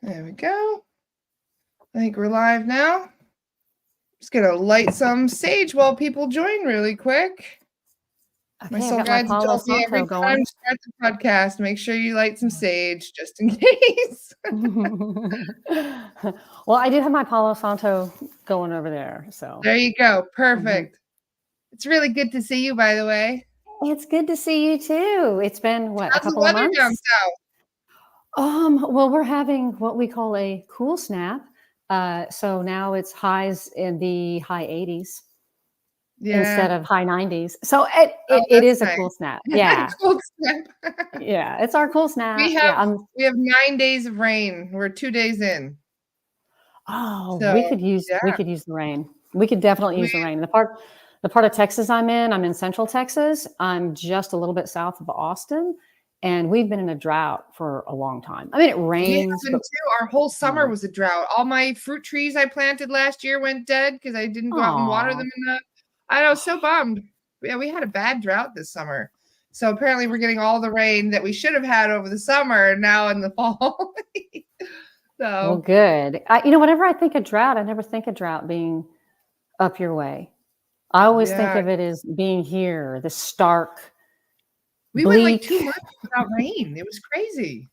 There we go. I think we're live now. Just gonna light some sage while people join really quick. My Okay, I've soul got my guides Palo tells me every Santo time going. you start the podcast, make sure you light some sage just in case. Well, I do have my Palo Santo going over there. So There you go. Perfect. It's really good to see you, by the way. it's good to see you too. It's been what, a How's the couple of weather down months? south? Well, we're having what we call a cool snap. So now it's highs in the high 80s instead Yeah. of high 90s. So Oh, it that's is a nice. cool snap. Yeah. Cool snap. Yeah. It's our cool snap. We Yeah. have we have 9 days of rain. We're 2 days in. Oh, we So, could use yeah. the rain. We could definitely use the rain. The part of Texas I'm in central Texas. I'm just a little bit south of Austin, and we've been in a drought for a long time. I mean, it We have rains, been but too. Our whole summer was a drought. All my fruit trees I planted last year went dead because I didn't go out and water them enough. I was so bummed. Yeah, we had a bad drought this summer. So apparently we're getting all the rain that we should have had over the summer now in the fall. well, So good. Whenever I think of drought, I never think of drought being up your way. I always think yeah, of it as being here, the stark, we went like 2 bleak. months without rain. It was crazy.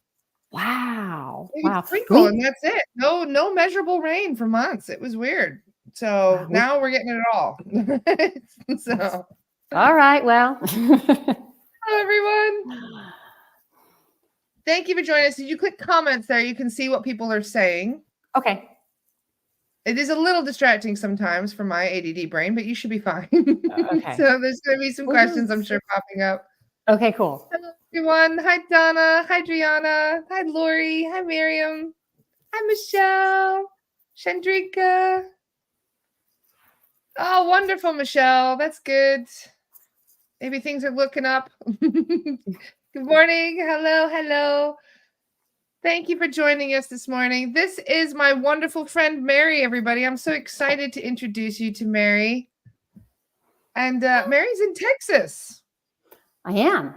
Wow, Maybe wow. sprinkle and that's it. No measurable rain for months. It was weird. So We now we're getting it all. So all right. Well. hello everyone. Thank you for joining us. Did you click comments there? You can see what people are saying. Okay. It is a little distracting sometimes for my ADD brain, but you should be fine. Okay. So there's going to be some questions, I'm sure, popping up. Okay, cool. Hello, everyone. Hi, Donna. Hi, Driana. Hi, Lori. Hi, Miriam. Hi, Michelle. Chandrika. Oh, wonderful, Michelle. That's good. Maybe things are looking up. Good morning. Hello. Thank you for joining us this morning. This is my wonderful friend, Mary, everybody. I'm so excited to introduce you to Mary. And Mary's in Texas. I am.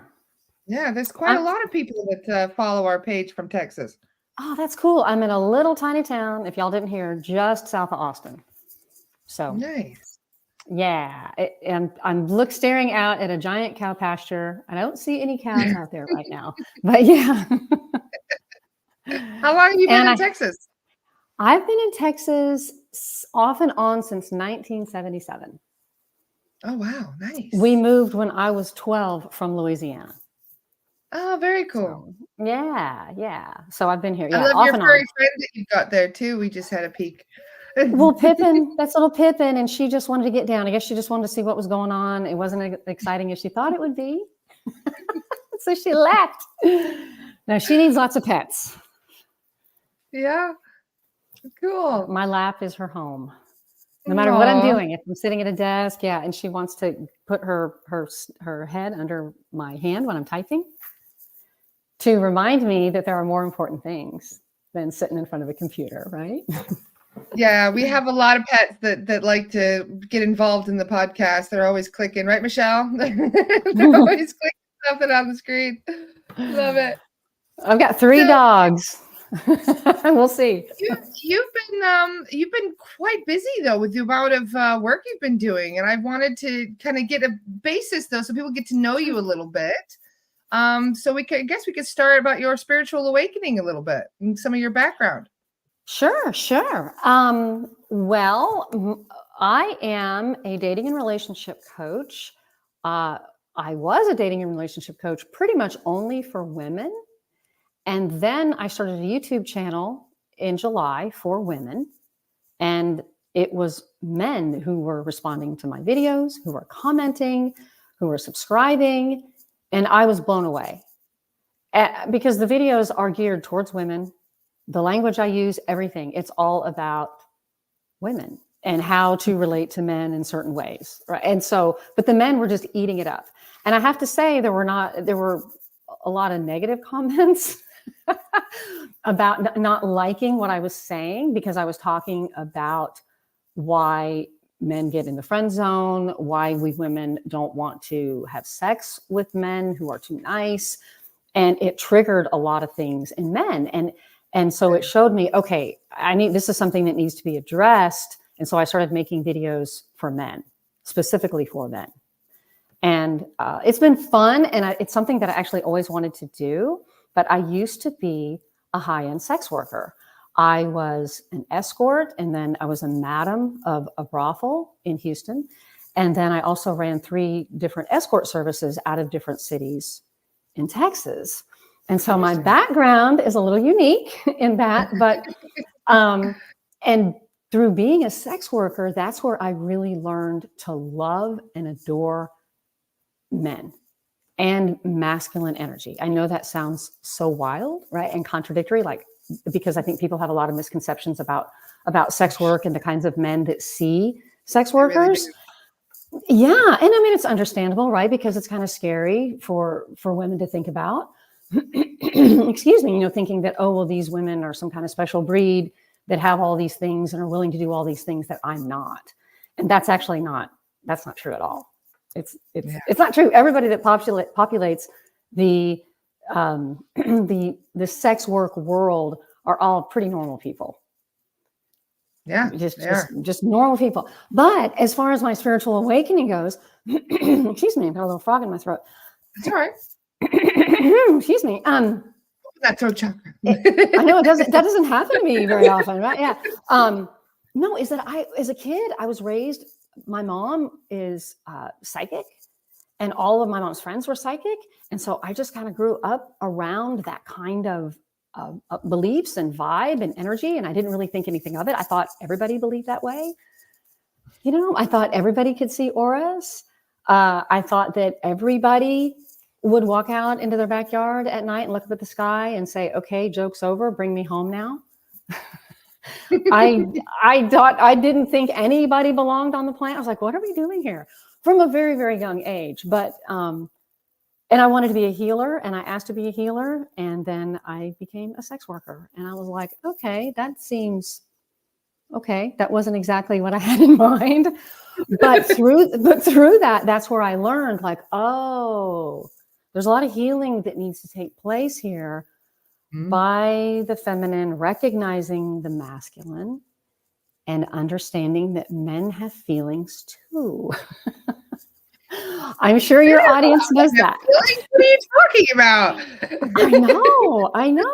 Yeah, there's quite a lot of people that follow our page from Texas. Oh, that's cool. I'm in a little tiny town, if y'all didn't hear, just south of Austin. So nice. Yeah. And I'm staring out at a giant cow pasture. I don't see any cows out there right now. But yeah. How long have you been in Texas? I've been in Texas off and on since 1977. Oh, wow. Nice. We moved when I was 12 from Louisiana. Oh, very cool. So, yeah. So I've been here. I love your furry friend that you got there too. We just had a peek. Well, Pippin, that's little Pippin, and she just wanted to get down. I guess she just wanted to see what was going on. It wasn't as exciting as she thought it would be. So she left. Now she needs lots of pets. Yeah. Cool. My lap is her home. No matter what I'm doing, if I'm sitting at a desk, and she wants to put her head under my hand when I'm typing to remind me that there are more important things than sitting in front of a computer, right? Yeah, we have a lot of pets that like to get involved in the podcast. They're always clicking, right, Michelle? They're always clicking something on the screen. Love it. I've got 3 dogs. We'll see. You've been quite busy though with the amount of work you've been doing, and I wanted to kind of get a basis though, so people get to know you a little bit. So I guess we could start about your spiritual awakening a little bit and some of your background. Sure. Well, I am a dating and relationship coach. I was a dating and relationship coach pretty much only for women. And then I started a YouTube channel in July for women. And it was men who were responding to my videos, who were commenting, who were subscribing. And I was blown away because the videos are geared towards women. The language I use, everything, it's all about women and how to relate to men in certain ways. Right. And so, but the men were just eating it up. And I have to say, there were a lot of negative comments about not liking what I was saying, because I was talking about why men get in the friend zone, why we women don't want to have sex with men who are too nice. And it triggered a lot of things in men. And And so it showed me, okay, this is something that needs to be addressed. And so I started making videos for men, specifically for men. And it's been fun. And it's something that I actually always wanted to do. But I used to be a high-end sex worker. I was an escort, and then I was a madam of a brothel in Houston. And then I also ran 3 different escort services out of different cities in Texas. And so my background is a little unique in that, but, and through being a sex worker, that's where I really learned to love and adore men and masculine energy. I know that sounds so wild, right? And contradictory, like, because I think people have a lot of misconceptions about sex work and the kinds of men that see sex workers. Yeah. And I mean, it's understandable, right? Because it's kind of scary for women to think about. Excuse me, thinking that, oh, well, these women are some kind of special breed that have all these things and are willing to do all these things that I'm not. And that's actually that's not true at all. It's not true. Everybody that populates the the sex work world are all pretty normal people. Yeah, just normal people. But as far as my spiritual awakening goes, excuse me, I've got a little frog in my throat. It's all right. Excuse me. That throat chakra. I know that doesn't happen to me very often, right? Yeah. No, is that as a kid, I was raised, my mom is psychic, and all of my mom's friends were psychic. And so I just kind of grew up around that kind of beliefs and vibe and energy. And I didn't really think anything of it. I thought everybody believed that way. I thought everybody could see auras. I thought that everybody would walk out into their backyard at night and look up at the sky and say, okay, joke's over, bring me home now. I didn't think anybody belonged on the planet. I was like, what are we doing here? From a very, very young age. But, and I wanted to be a healer, and I asked to be a healer. And then I became a sex worker. And I was like, okay, that seems okay. That wasn't exactly what I had in mind. But through that, that's where I learned, like, oh, there's a lot of healing that needs to take place here by the feminine, recognizing the masculine, and understanding that men have feelings too. I'm sure your audience knows that. What are you talking about? I know.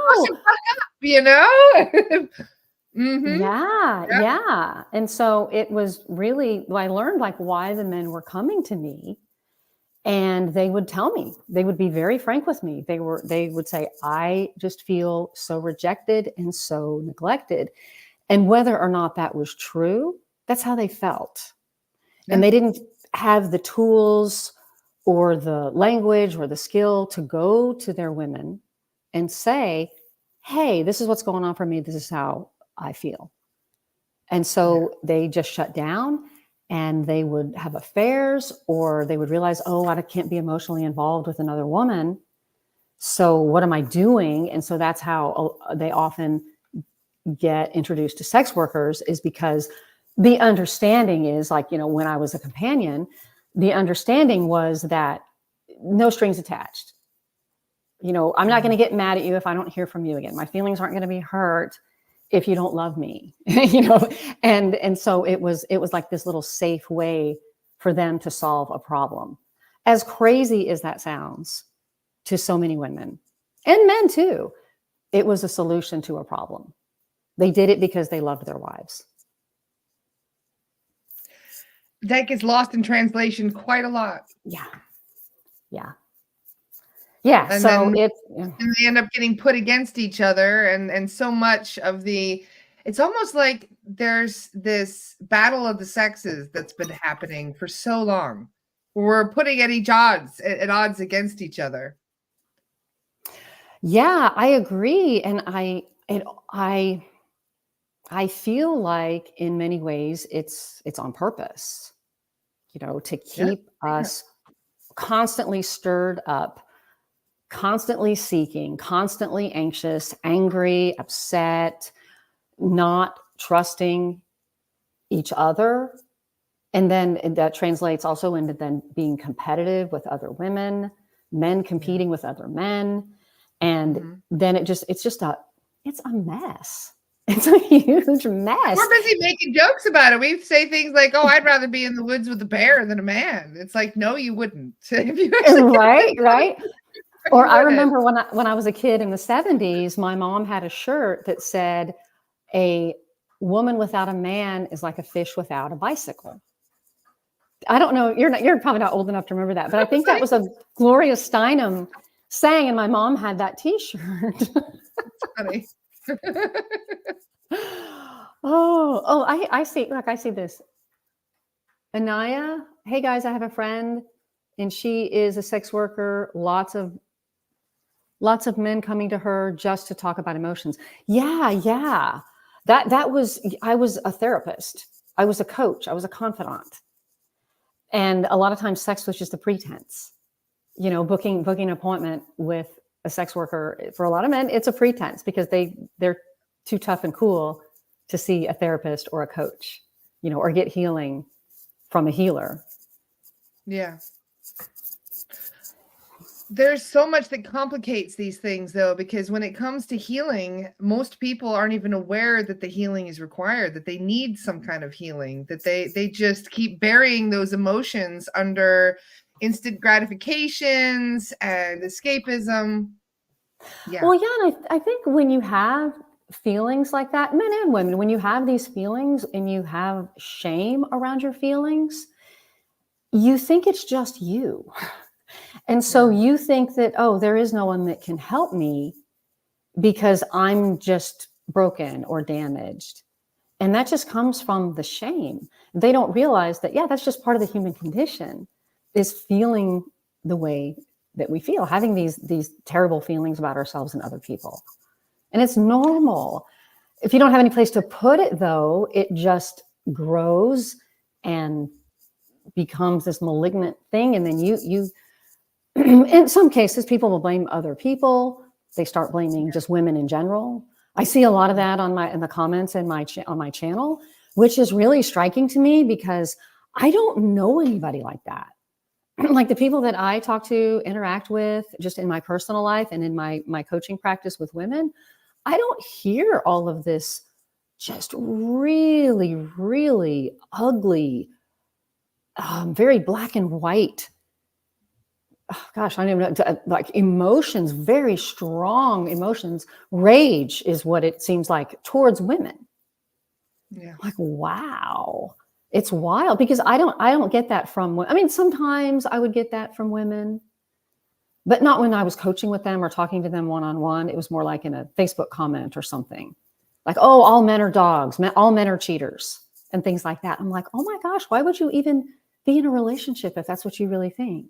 Mm-hmm. Yeah. And so it was really, I learned like why the men were coming to me, and they would tell me, they would be very frank with me. They would say, I just feel so rejected and so neglected. And whether or not that was true, that's how they felt. Yeah. And they didn't have the tools or the language or the skill to go to their women and say, hey, this is what's going on for me. This is how I feel. And so they just shut down, and they would have affairs, or they would realize, oh, I can't be emotionally involved with another woman. So what am I doing? And so that's how they often get introduced to sex workers, is because the understanding is like, when I was a companion, the understanding was that no strings attached. I'm not going to get mad at you if I don't hear from you again. My feelings aren't going to be hurt if you don't love me, and so it was like this little safe way for them to solve a problem. As crazy as that sounds to so many women and men too, it was a solution to a problem. They did it because they loved their wives. That gets lost in translation quite a lot. Yeah. And so and they end up getting put against each other, and so much of it's almost like there's this battle of the sexes that's been happening for so long. We're putting at odds against each other. Yeah, I agree. And I feel like in many ways it's on purpose, to keep us constantly stirred up, constantly seeking, constantly anxious, angry, upset, not trusting each other. And then that translates also into then being competitive with other women, men competing with other men. And then it's just it's a mess. It's a huge mess. We're busy making jokes about it. We say things like, "Oh, I'd rather be in the woods with a bear than a man." It's like, no, you wouldn't. If you Right. Or you I wouldn't. remember when I was a kid in the 70s, my mom had a shirt that said, "A woman without a man is like a fish without a bicycle." I don't know. You're probably not old enough to remember that, but I think that was a Gloria Steinem saying, and my mom had that T-shirt. Funny. I see. Look, I see this. Anaya, hey guys, I have a friend, and she is a sex worker. Lots of men coming to her just to talk about emotions. Yeah. That was. I was a therapist. I was a coach. I was a confidant, and a lot of times, sex was just a pretense. Booking an appointment with a sex worker for a lot of men, it's a pretense because they're too tough and cool to see a therapist or a coach, or get healing from a healer. Yeah. There's so much that complicates these things, though, because when it comes to healing, most people aren't even aware that the healing is required, that they need some kind of healing, that they just keep burying those emotions under instant gratifications and escapism. Yeah. Well, yeah, and I think when you have feelings like that, men and women, when you have these feelings and you have shame around your feelings, you think it's just you. And so you think that, oh, there is no one that can help me because I'm just broken or damaged. And that just comes from the shame. They don't realize that, that's just part of the human condition, is feeling the way that we feel, having these terrible feelings about ourselves and other people. And it's normal. If you don't have any place to put it, though, it just grows and becomes this malignant thing. And then you in some cases, people will blame other people. They start blaming just women in general. I see a lot of that in the comments on my channel, which is really striking to me because I don't know anybody like that. Like the people that I talk to, interact with, just in my personal life and in my coaching practice with women, I don't hear all of this just really, really ugly, very black and white. Oh, gosh, I don't even know, like emotions, very strong emotions. Rage is what it seems like towards women. Yeah. Like, wow, it's wild because I don't get that from, I mean, sometimes I would get that from women, but not when I was coaching with them or talking to them one-on-one. It was more like in a Facebook comment or something like, oh, all men are dogs, all men are cheaters and things like that. I'm like, oh my gosh, why would you even be in a relationship if that's what you really think?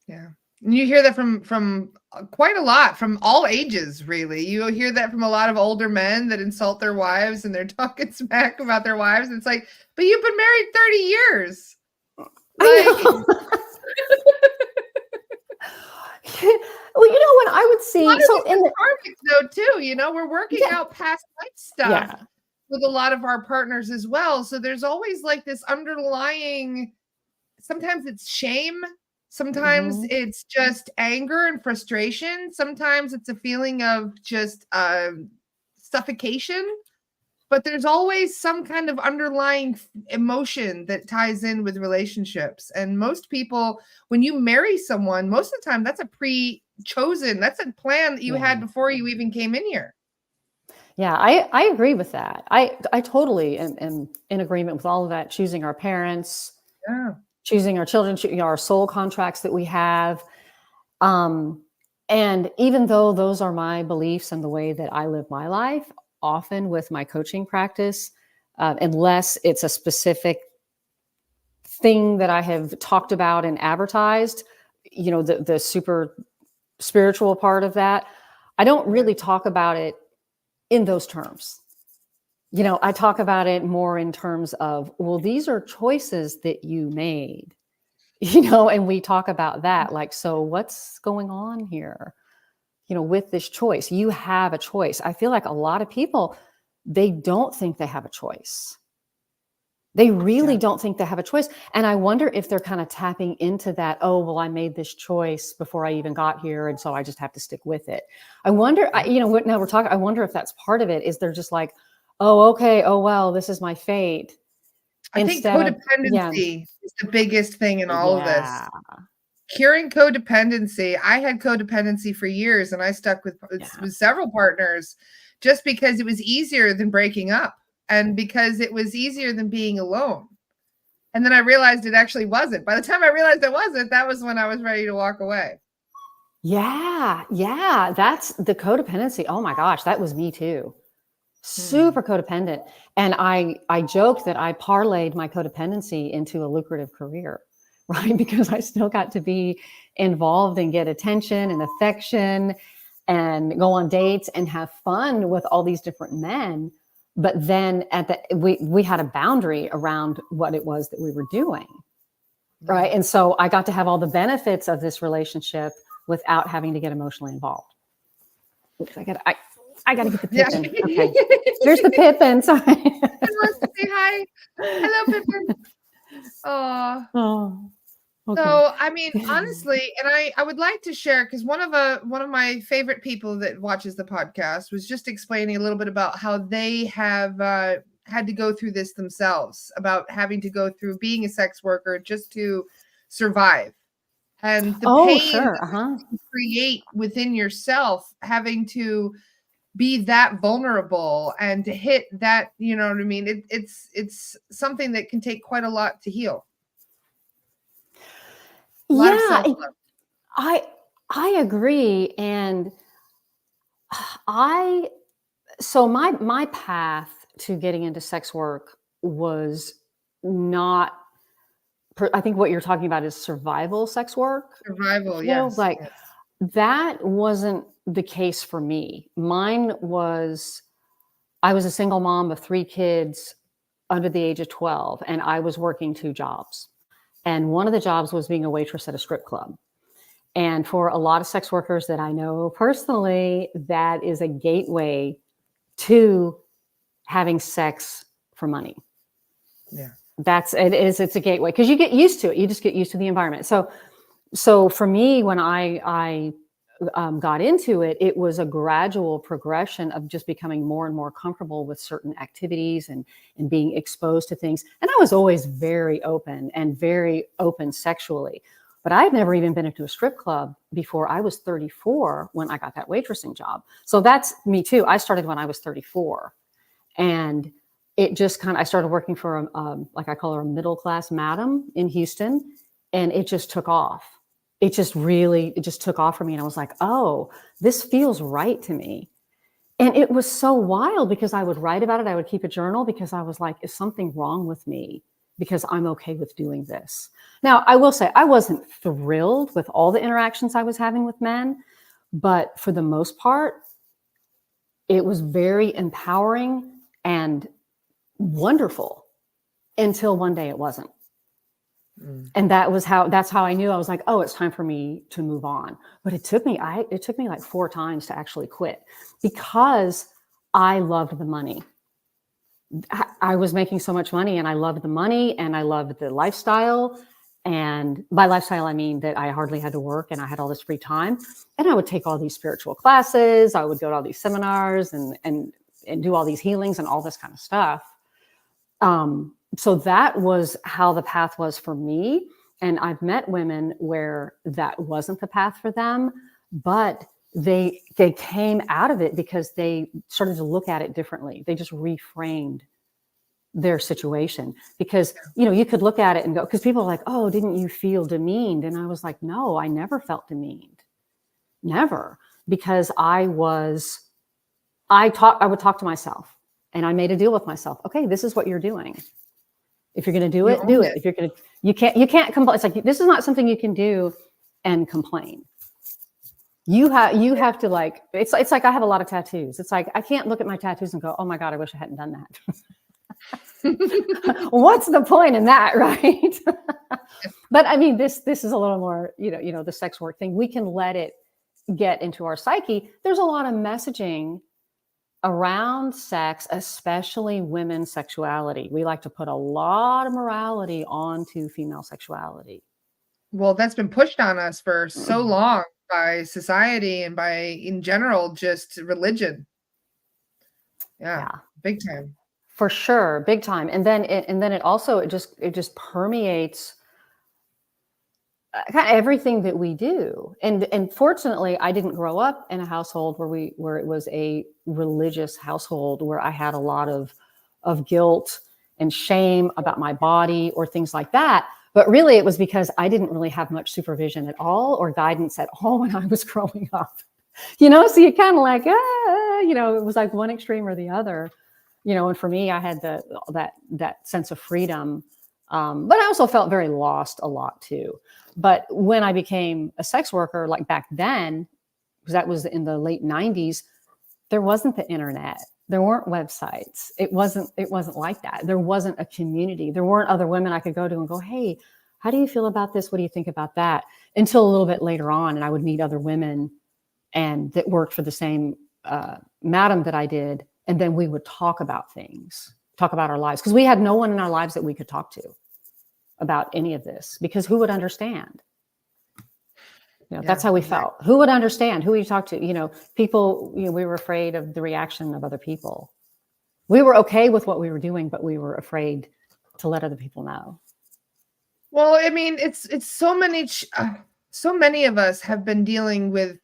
Yeah. And you hear that from quite a lot, from all ages, really. You hear that from a lot of older men that insult their wives and they're talking smack about their wives. It's like, but you've been married 30 years. I know. Well, when I would see, so in the perfect though, too, we're working out past life stuff with a lot of our partners as well. So there's always like this underlying, sometimes it's shame. Sometimes it's just anger and frustration. Sometimes it's a feeling of just suffocation. But there's always some kind of underlying emotion that ties in with relationships. And most people, when you marry someone, most of the time that's a pre-chosen, that's a plan that you had before you even came in here. Yeah, I agree with that. I totally am in agreement with all of that. Choosing our parents, choosing our children, our soul contracts that we have. And even though those are my beliefs and the way that I live my life, often with my coaching practice, unless it's a specific thing that I have talked about and advertised, the super spiritual part of that, I don't really talk about it in those terms. I talk about it more in terms of, well, these are choices that you made, and we talk about that. Like, so what's going on here? With this choice, you have a choice. I feel like a lot of people, they don't think they have a choice. They really Yeah. don't think they have a choice. And I wonder if they're kind of tapping into that, oh, well, I made this choice before I even got here. And so I just have to stick with it. I wonder, now we're talking, I wonder if that's part of it, is they're just like, oh, okay. Oh, well, this is my fate. I think Instead of, codependency is the biggest thing in all of this. yeah, Curing codependency. I had codependency for years and I stuck with several partners just because it was easier than breaking up and because it was easier than being alone. And then I realized it actually wasn't. By the time I realized it wasn't, that was when I was ready to walk away. Yeah. That's the codependency. Oh my gosh, that was me too. Super codependent. And I joked that I parlayed my codependency into a lucrative career, right? Because I still got to be involved and get attention and affection and go on dates and have fun with all these different men. But then we had a boundary around what it was that we were doing. Right. And so I got to have all the benefits of this relationship without having to get emotionally involved. Oops, I got to get the Pippin. Okay. There's the Pippin. Sorry. Say hi. Hello, Pippin. Oh. Okay. So, I mean, honestly, and I would like to share, because one of my favorite people that watches the podcast was just explaining a little bit about how they have had to go through this themselves, about having to go through being a sex worker just to survive. And the pain that you create within yourself, having to be that vulnerable and to hit that, you know what I mean? It's something that can take quite a lot to heal. Yeah, I agree. And so my path to getting into sex work was not, I think what you're talking about is survival sex work. Survival, yes. Like that wasn't the case for me. Mine was, I was a single mom of 3 kids under the age of 12, and I was working 2 jobs. And one of the jobs was being a waitress at a strip club. And for a lot of sex workers that I know personally, that is a gateway to having sex for money. Yeah. It's a gateway because you get used to it. You just get used to the environment. So for me, when I got into it, it was a gradual progression of just becoming more and more comfortable with certain activities and being exposed to things. And I was always very open sexually, but I had never even been into a strip club before I was 34 when I got that waitressing job. So that's me too. I started when I was 34, and it just I started working for like I call her a middle-class madam in Houston, and it just took off. It just took off for me. And I was like, oh, this feels right to me. And it was so wild because I would write about it. I would keep a journal because I was like, is something wrong with me? Because I'm okay with doing this. Now, I will say I wasn't thrilled with all the interactions I was having with men, but for the most part, it was very empowering and wonderful until one day it wasn't. And that's how I knew. I was like, oh, it's time for me to move on. But it took me like 4 times to actually quit because I loved the money. I was making so much money and I loved the money and I loved the lifestyle. And by lifestyle, I mean that I hardly had to work and I had all this free time. And I would take all these spiritual classes. I would go to all these seminars and do all these healings and all this kind of stuff. So that was how the path was for me. And I've met women where that wasn't the path for them, but they came out of it because they started to look at it differently. They just reframed their situation because, you could look at it and go, because people are like, oh, didn't you feel demeaned? And I was like, no, I never felt demeaned. Never. Because I would talk to myself and I made a deal with myself. Okay, this is what you're doing. If you're going to do it, do it. If you're going to, you can't complain. It's like, this is not something you can do and complain. You have to like, it's like I have a lot of tattoos. It's like, I can't look at my tattoos and go, oh my God, I wish I hadn't done that. What's the point in that? Right. But I mean, this is a little more, the sex work thing. We can let it get into our psyche. There's a lot of messaging around sex, especially women's sexuality. We like to put a lot of morality onto female sexuality. Well, that's been pushed on us for so long by society and by, in general, just religion. Yeah, big time. For sure, big time. And then it also it just permeates kind of everything that we do. And fortunately, I didn't grow up in a household where it was a religious household where I had a lot of guilt and shame about my body or things like that. But really, it was because I didn't really have much supervision at all or guidance at all when I was growing up. So you kind of like, it was like one extreme or the other. And for me, I had that sense of freedom, but I also felt very lost a lot too. But when I became a sex worker, like back then, because that was in the late 90s, there wasn't the internet. There weren't websites. It wasn't like that. There wasn't a community. There weren't other women I could go to and go, hey, how do you feel about this? What do you think about that? Until a little bit later on, and I would meet other women and that worked for the same madam that I did. And then we would talk about things, talk about our lives, because we had no one in our lives that we could talk to about any of this, because who would understand? That's how we felt. Who would understand? Who would you talk to? People, we were afraid of the reaction of other people. We were okay with what we were doing, but we were afraid to let other people know. Well, I mean, it's so many of us have been dealing with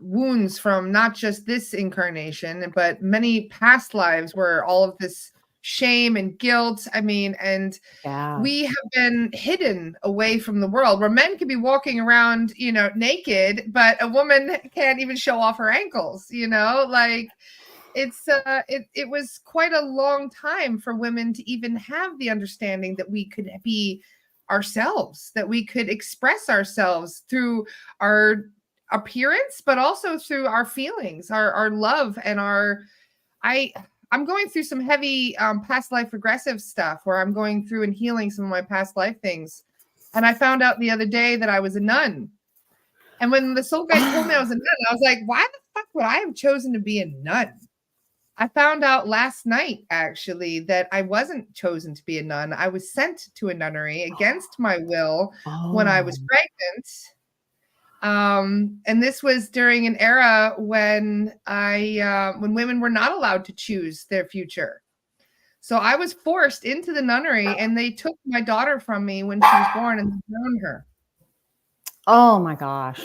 wounds from not just this incarnation, but many past lives where all of this shame and guilt, and we have been hidden away from the world, where men could be walking around, naked, but a woman can't even show off her ankles, like it was quite a long time for women to even have the understanding that we could be ourselves, that we could express ourselves through our appearance, but also through our feelings, our love, and I'm going through some heavy past life regressive stuff where I'm going through and healing some of my past life things. And I found out the other day that I was a nun. And when the soul guide told me I was a nun, I was like, why the fuck would I have chosen to be a nun? I found out last night, actually, that I wasn't chosen to be a nun. I was sent to a nunnery against my will when I was pregnant. And this was during an era when when women were not allowed to choose their future. So I was forced into the nunnery, and they took my daughter from me when she was born and drowned her. Oh my gosh.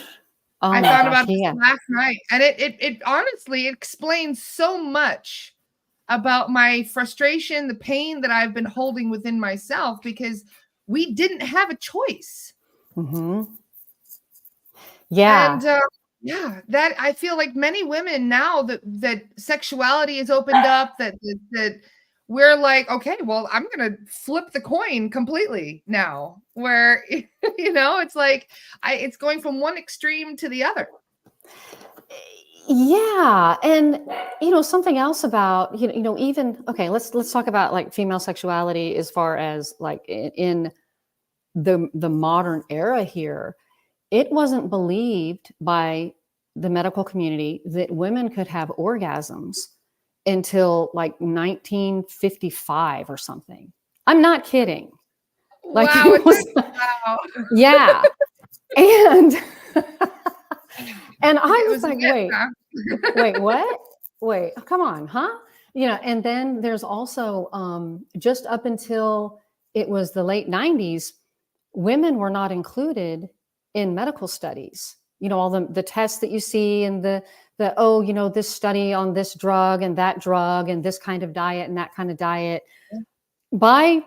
I found about this last night, and it honestly explains so much about my frustration, the pain that I've been holding within myself, because we didn't have a choice. Mm-hmm. Yeah. And that I feel like many women now that sexuality is opened up, that we're like, okay, well, I'm going to flip the coin completely now, where, it's like, it's going from one extreme to the other. Yeah. And, something else about, even, okay, let's talk about like female sexuality as far as like in the modern era here. It wasn't believed by the medical community that women could have orgasms until like 1955 or something. I'm not kidding. Like, wow. Yeah. And I was like, wait, what? Wait, come on, huh? And then there's also just up until it was the late 90s, women were not included in medical studies. All the tests that you see, and this study on this drug and that drug and this kind of diet and that kind of diet. By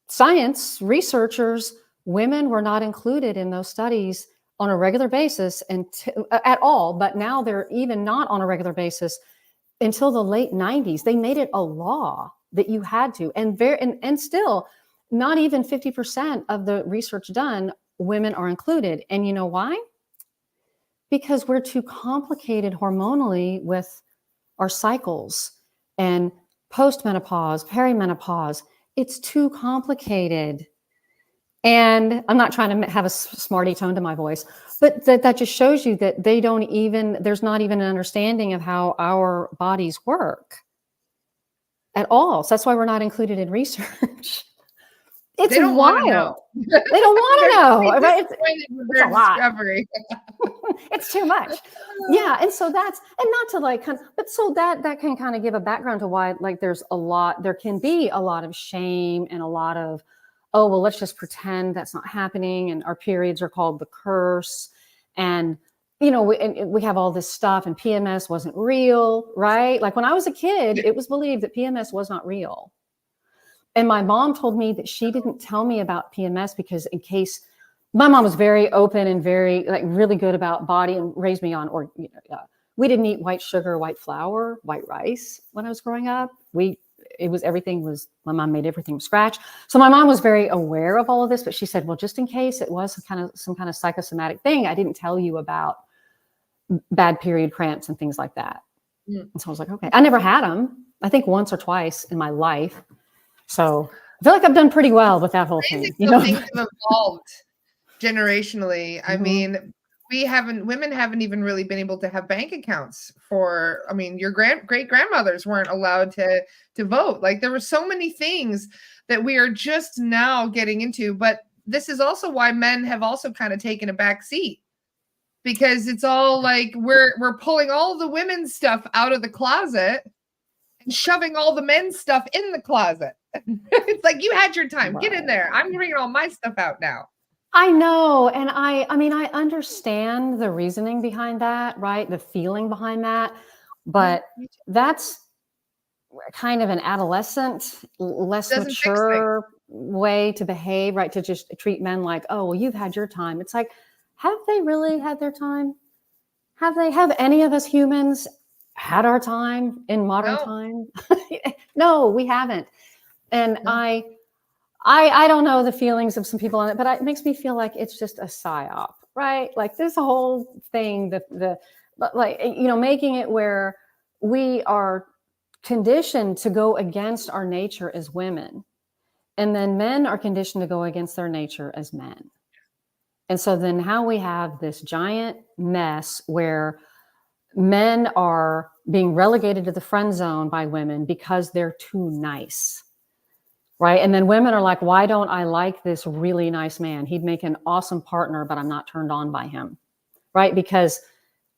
science researchers, women were not included in those studies on a regular basis at all. But now they're even not on a regular basis until the late 90s. They made it a law that you had to, and still not even 50% of the research done, women are included. And you know why? Because we're too complicated hormonally with our cycles and postmenopause, perimenopause. It's too complicated. And I'm not trying to have a smarty tone to my voice, but that just shows you that there's not even an understanding of how our bodies work at all. So that's why we're not included in research. It's They don't want to wild. know. They don't want to know. Right? It's a lot. Discovery. It's too much. Yeah. And so and not to like, but so that can kind of give a background to why, like, there can be a lot of shame and a lot of, oh, well, let's just pretend that's not happening. And our periods are called the curse. And, we have all this stuff, and PMS wasn't real, right? Like when I was a kid, it was believed that PMS was not real. And my mom told me that she didn't tell me about PMS because my mom was very open and very, like, really good about body and raised me on, we didn't eat white sugar, white flour, white rice when I was growing up. My mom made everything from scratch. So my mom was very aware of all of this, but she said, well, just in case it was some kind of psychosomatic thing, I didn't tell you about bad period cramps and things like that. And so I was like, okay. I never had them. I think once or twice in my life. So I feel like I've done pretty well with that whole thing. Things have evolved generationally. I mean, women haven't even really been able to have bank accounts your great grandmothers weren't allowed to vote. Like, there were so many things that we are just now getting into, but this is also why men have also kind of taken a back seat, because it's all like we're pulling all the women's stuff out of the closet and shoving all the men's stuff in the closet. It's like, you had your time. Get in there. I'm bringing all my stuff out now. I know. And I mean, I understand the reasoning behind that, right? The feeling behind that. But that's kind of an adolescent, less mature way to behave, right? To just treat men like, oh, well, you've had your time. It's like, have they really had their time? Have any of us humans had our time in modern time? No, we haven't. And I don't know the feelings of some people on it, but it makes me feel like it's just a psyop, right? Like this whole thing, making it where we are conditioned to go against our nature as women, and then men are conditioned to go against their nature as men. And so then how we have this giant mess where men are being relegated to the friend zone by women because they're too nice. Right. And then women are like, why don't I like this really nice man? He'd make an awesome partner, but I'm not turned on by him. Right. Because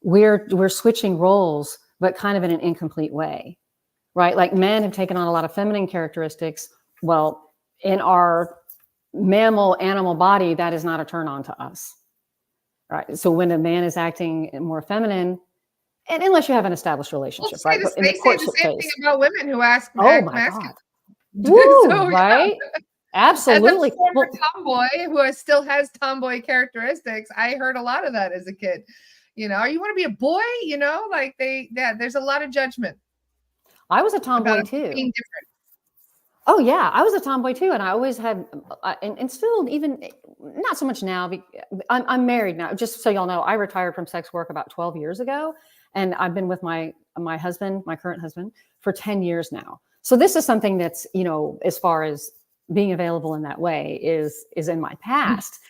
we're switching roles, but kind of in an incomplete way. Right. Like men have taken on a lot of feminine characteristics. Well, in our mammal animal body, that is not a turn on to us. Right. So when a man is acting more feminine, and unless you have an established relationship, right? They say the same thing about women who ask. Oh my God. Woo, so, right? Absolutely. As a former tomboy who still has tomboy characteristics, I heard a lot of that as a kid. You want to be a boy, there's a lot of judgment. I was a tomboy too. Being different. Oh yeah, I was a tomboy too, and I always had, and still, even not so much now. I'm married now. Just so y'all know, I retired from sex work about 12 years ago, and I've been with my husband, my current husband, for 10 years now. So this is something that's, as far as being available in that way is in my past.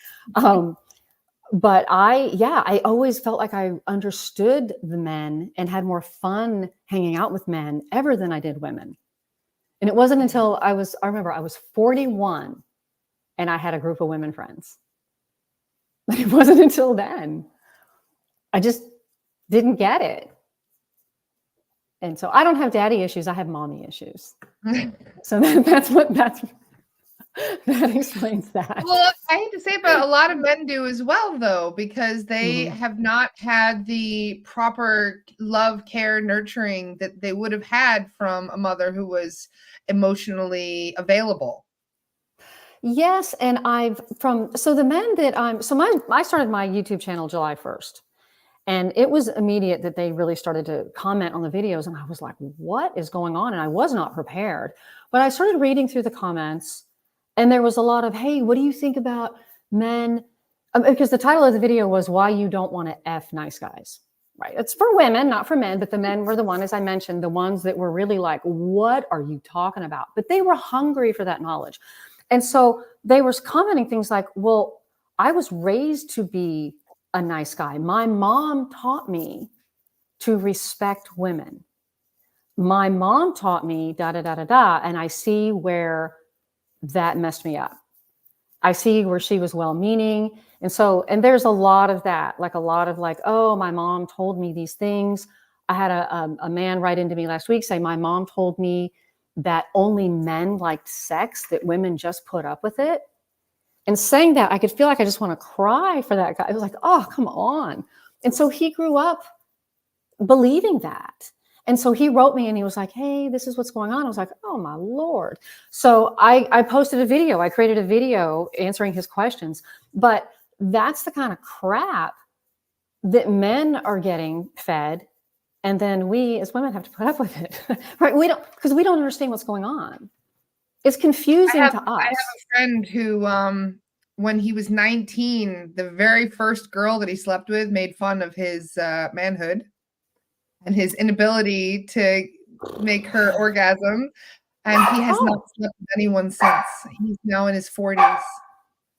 But I always felt like I understood the men and had more fun hanging out with men ever than I did women. And it wasn't until I remember I was 41 and I had a group of women friends. But it wasn't until then. I just didn't get it. And so I don't have daddy issues. I have mommy issues. So that explains that. Well, I hate to say it, but a lot of men do as well, though, because they have not had the proper love, care, nurturing that they would have had from a mother who was emotionally available. Yes. And I started my YouTube channel July 1st. And it was immediate that they really started to comment on the videos. And I was like, what is going on? And I was not prepared. But I started reading through the comments, and there was a lot of, hey, what do you think about men? Because the title of the video was Why You Don't Want to F Nice Guys. Right. It's for women, not for men. But the men were the one, as I mentioned, the ones that were really like, what are you talking about? But they were hungry for that knowledge. And so they were commenting things like, well, I was raised to be a nice guy. My mom taught me to respect women. My mom taught me da da da da da, and I see where that messed me up. I see where she was well-meaning. And there's a lot of that, like a lot of like, oh, my mom told me these things. I had a man write into me last week saying, my mom told me that only men liked sex, that women just put up with it. And saying that, I could feel like I just want to cry for that guy. It was like, oh, come on. And so he grew up believing that. And so he wrote me and he was like, hey, this is what's going on. I was like, oh my Lord. So I posted a video. I created a video answering his questions. But that's the kind of crap that men are getting fed. And then we as women have to put up with it, right? Because we don't understand what's going on. It's confusing to us. I have a friend who, when he was 19, the very first girl that he slept with made fun of his manhood and his inability to make her orgasm. And he has not slept with anyone since. He's now in his 40s.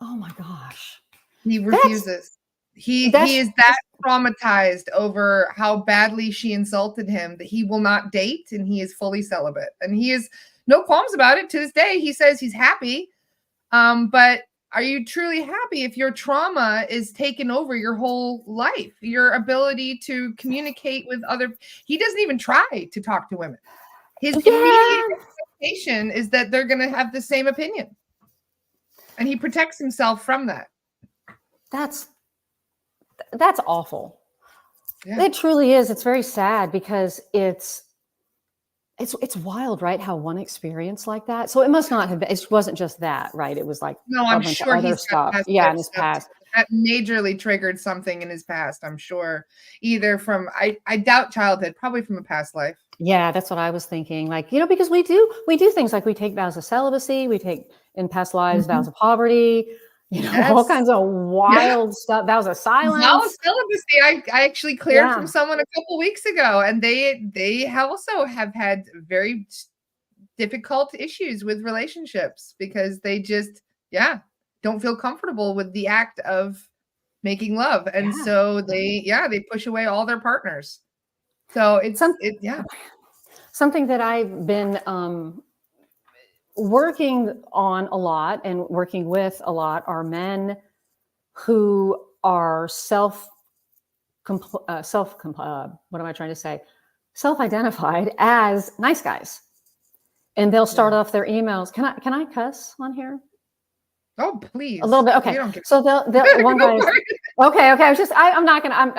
Oh my gosh. He refuses. He is that traumatized over how badly she insulted him that he will not date, and he is fully celibate. And he has no qualms about it to this day. He says he's happy. But are you truly happy if your trauma is taken over your whole life? Your ability to communicate with he doesn't even try to talk to women. His immediate expectation is that they're going to have the same opinion. And he protects himself from that. That's awful. Yeah. It truly is. It's very sad because it's wild, right? How one experience like that. So it must not have been, it wasn't just that, right? It was like, no, I'm sure he's got stuff. Yeah, in his past. That majorly triggered something in his past, I'm sure. Either from, I doubt childhood, probably from a past life. Yeah, that's what I was thinking. Like, because we do things like we take vows of celibacy, we take in past lives vows of poverty, all kinds of wild stuff. Vows of silence. Vow of celibacy. I actually cleared from someone a couple weeks ago, and they also have had very difficult issues with relationships because they just don't feel comfortable with the act of making love, and so they push away all their partners. So it's something that I've been working on a lot and working with a lot are men who are self-identified as nice guys, and they'll start off their emails. Can I cuss on here? Oh, please. A little bit. Okay. So they'll one guy. Okay. I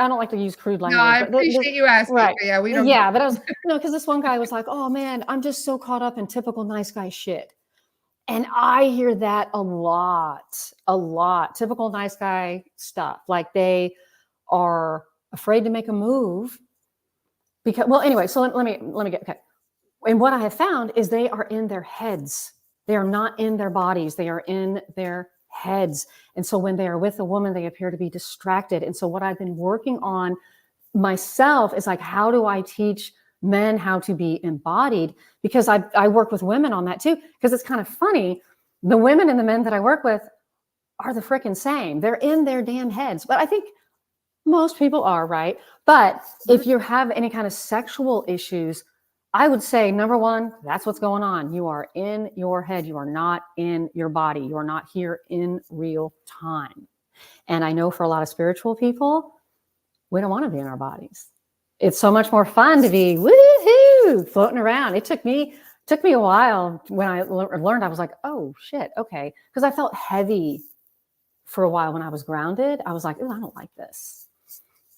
don't like to use crude language. No, I appreciate you asking. Right. But yeah, we don't. Yeah, but I was, because this one guy was like, oh man, I'm just so caught up in typical nice guy shit. And I hear that a lot, typical nice guy stuff. Like they are afraid to make a move because, well, anyway, so let me get, okay. And what I have found is they are in their heads. They are not in their bodies. They are in their heads. And so when they are with a woman, they appear to be distracted. And so what I've been working on myself is like, how do I teach men how to be embodied? Because I work with women on that too, because it's kind of funny. The women and the men that I work with are the freaking same. They're in their damn heads. But I think most people are, right? But if you have any kind of sexual issues, I would say, number one, that's what's going on. You are in your head. You are not in your body. You are not here in real time. And I know for a lot of spiritual people, we don't want to be in our bodies. It's so much more fun to be woohoo, floating around. It took me a while when I learned. I was like, oh shit, okay, because I felt heavy for a while when I was grounded. I was like, oh, I don't like this.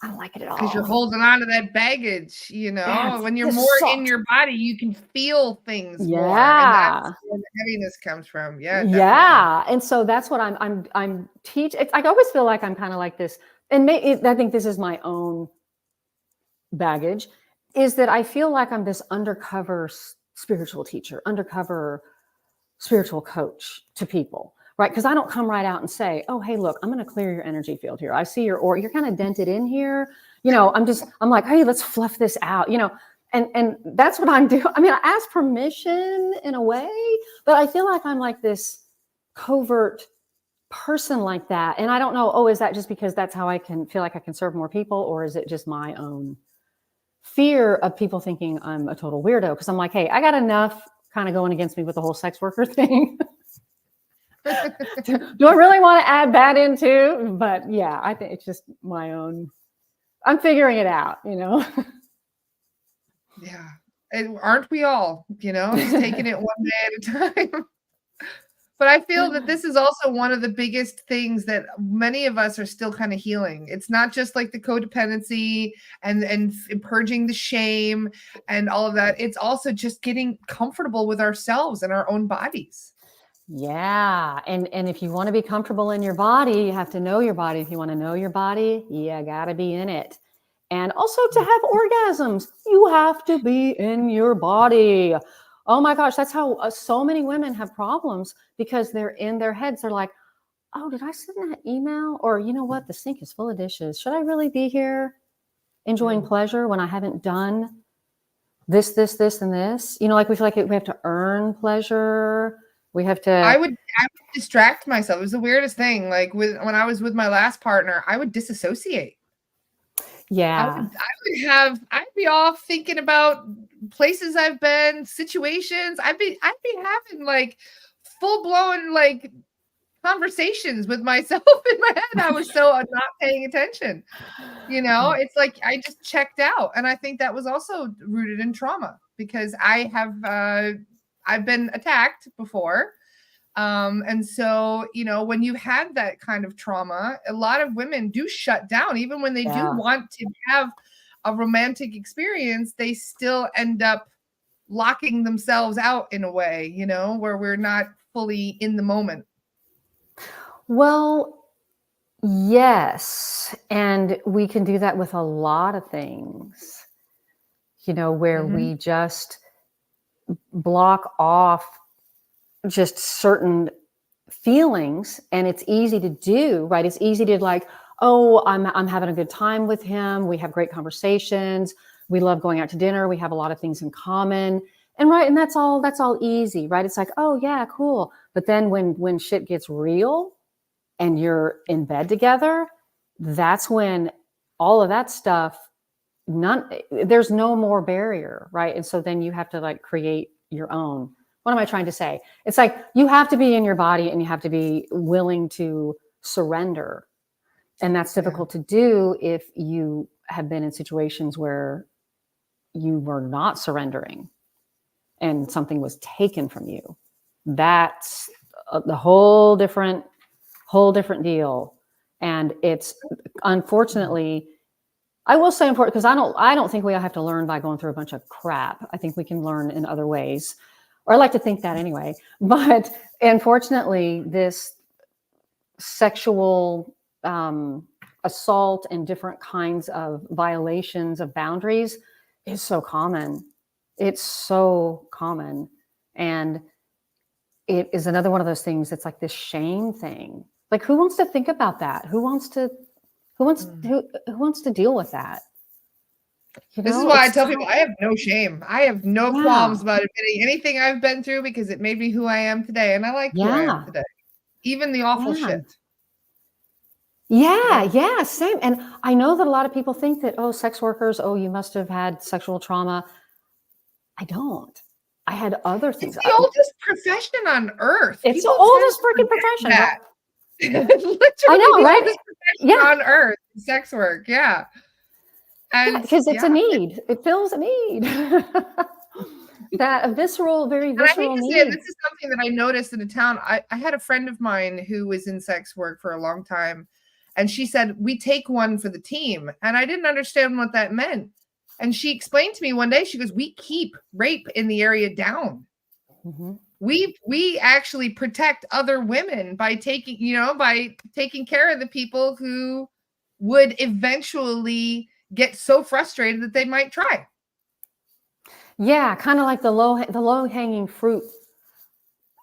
I don't like it at all. Because you're holding on to that baggage, when you're more in your body, you can feel things more. And that's where the heaviness comes from. Yeah. Definitely. Yeah. And so that's what I'm teaching. I always feel like I'm kind of like this. And I think this is my own baggage, is that I feel like I'm this undercover spiritual teacher, undercover spiritual coach to people. Right? Because I don't come right out and say, oh, hey, look, I'm going to clear your energy field here. I see you're kind of dented in here. I'm like, hey, let's fluff this out, and that's what I'm doing. I mean, I ask permission in a way, but I feel like I'm like this covert person like that. And I don't know, oh, is that just because that's how I can feel like I can serve more people? Or is it just my own fear of people thinking I'm a total weirdo? Because I'm like, hey, I got enough kind of going against me with the whole sex worker thing. Do I really want to add that into? But yeah, I think it's just my own. I'm figuring it out, you know? Yeah. And aren't we all, just taking it one day at a time? But I feel that this is also one of the biggest things that many of us are still kind of healing. It's not just like the codependency and purging the shame and all of that. It's also just getting comfortable with ourselves and our own bodies. Yeah. And if you want to be comfortable in your body, you have to know your body. If you want to know your body, you got to be in it. And also to have orgasms, you have to be in your body. Oh my gosh, that's how so many women have problems, because they're in their heads. They're like, oh, did I send that email? Or you know what? The sink is full of dishes. Should I really be here enjoying pleasure when I haven't done this, and this? Like we feel like we have to earn pleasure. We have to. I would distract myself. It was the weirdest thing. Like when I was with my last partner, I would disassociate. Yeah. I'd be off thinking about places I've been, situations. I'd be having like full blown like conversations with myself in my head. I was so not paying attention. It's like I just checked out. And I think that was also rooted in trauma, because I've been attacked before. And so, when you have that kind of trauma, a lot of women do shut down. Even when they do want to have a romantic experience, they still end up locking themselves out in a way, where we're not fully in the moment. Well, yes. And we can do that with a lot of things, where we just block off just certain feelings, and it's easy to do, right? It's easy to like, oh, I'm having a good time with him. We have great conversations. We love going out to dinner. We have a lot of things in common. And right. And that's all easy, right? It's like, oh yeah, cool. But then when shit gets real and you're in bed together, that's when all of that stuff, there's no more barrier, right? And so then you have to like create your own. What am I trying to say? It's like you have to be in your body and you have to be willing to surrender. And that's difficult to do if you have been in situations where you were not surrendering and something was taken from you. That's the whole different deal. And it's unfortunately, I will say important, because I don't think we all have to learn by going through a bunch of crap. I think we can learn in other ways. Or I like to think that anyway. But unfortunately, this sexual assault and different kinds of violations of boundaries is so common. It's so common. And it is another one of those things that's like this shame thing. Like, who wants to think about that? Who wants to deal with that? This is why I tell people I have no shame. I have no qualms about admitting anything I've been through, because it made me who I am today. And I like who I am today. Even the awful shit. Yeah, same. And I know that a lot of people think that, oh, sex workers, oh, you must have had sexual trauma. I don't. I had other things. It's the oldest profession on earth. It's the oldest freaking profession. Literally, I know, right? On earth, sex work. Yeah. And because it's a need. It fills a need. That a visceral, very visceral need. Say, this is something that I noticed in the town. I had a friend of mine who was in sex work for a long time. And she said, we take one for the team. And I didn't understand what that meant. And she explained to me one day, she goes, we keep rape in the area down. Mm-hmm. We actually protect other women by taking care of the people who would eventually get so frustrated that they might try. Yeah, kind of like the low hanging fruit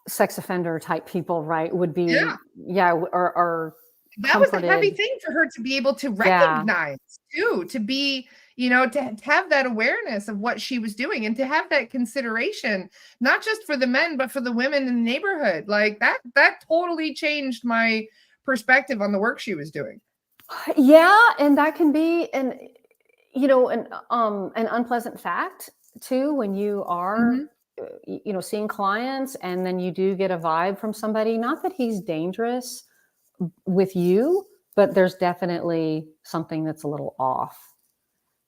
sex offender type people, right? Would be or that was a heavy comforted. thing for her to be able to Yeah. recognize too, to be, to have that awareness of what she was doing and to have that consideration, not just for the men, but for the women in the neighborhood. Like that totally changed my perspective on the work she was doing. Yeah, and that can be an unpleasant fact too when you are Mhm. seeing clients and then you do get a vibe from somebody, not that he's dangerous with you, but there's definitely something that's a little off,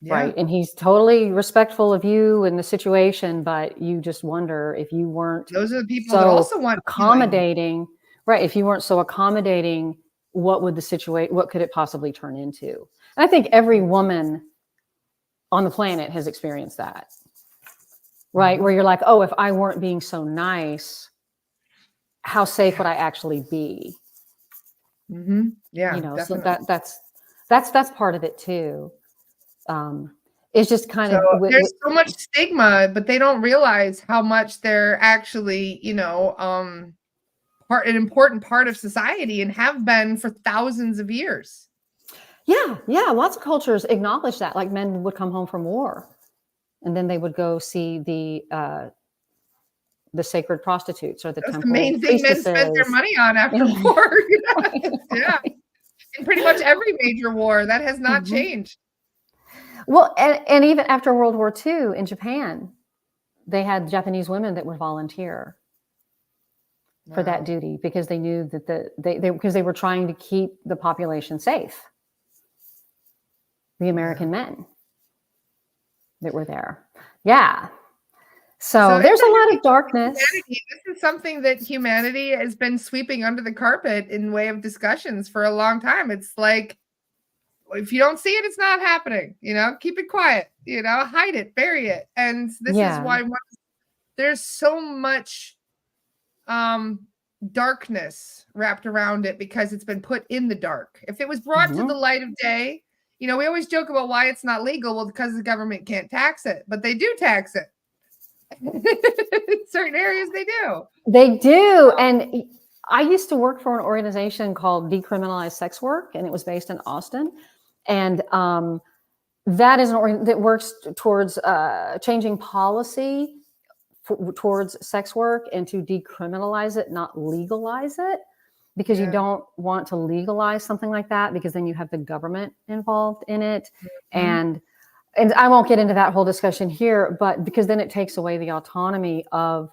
Yeah. right? And he's totally respectful of you and the situation, but you just wonder if you weren't Those are the people that so also want healing. accommodating, right? If you weren't so accommodating, what could it possibly turn into? And I think every woman on the planet has experienced that, right? Where Mhm. you're like, oh, if I weren't being so nice, how safe Yeah. would I actually be? Yeah, So definitely. that's part of it too. Um, it's just kind So of there's so much stigma, but they don't realize how much they're actually, an important part of society and have been for thousands of years. yeah. Lots of cultures acknowledge that. Like men would come home from war, and then they would go see the sacred prostitutes or the That's the temple main thing men spent their priestesses. money on after war. Yeah. In pretty much every major war, that has not Mhm. changed. Well, and even after World War II in Japan, they had Japanese women that would volunteer for that Wow. duty because they knew that because they were trying to keep the population safe, the Yeah. American men that were there. Yeah. So So it's there's a a lot heavy of darkness. humanity. This is something that humanity has been sweeping under the carpet in way of discussions for a long time. It's like, if you don't see it, it's not happening. Keep it quiet. Hide it, bury it. And this is Yeah. why there's so much um darkness wrapped around it because it's been put in the dark. If it was brought to the Mhm. light of day, we always joke about why it's not legal. Well, because the government can't tax it, but they do tax it. In certain areas they do. They do. And I used to work for an organization called Decriminalize Sex Work, and it was based in Austin. And that is an organ that works towards changing policy towards sex work and to decriminalize it, not legalize it, because you Yeah. don't want to legalize something like that because then you have the government involved in it. Mhm. And I won't get into that whole discussion here, but because then it takes away the autonomy of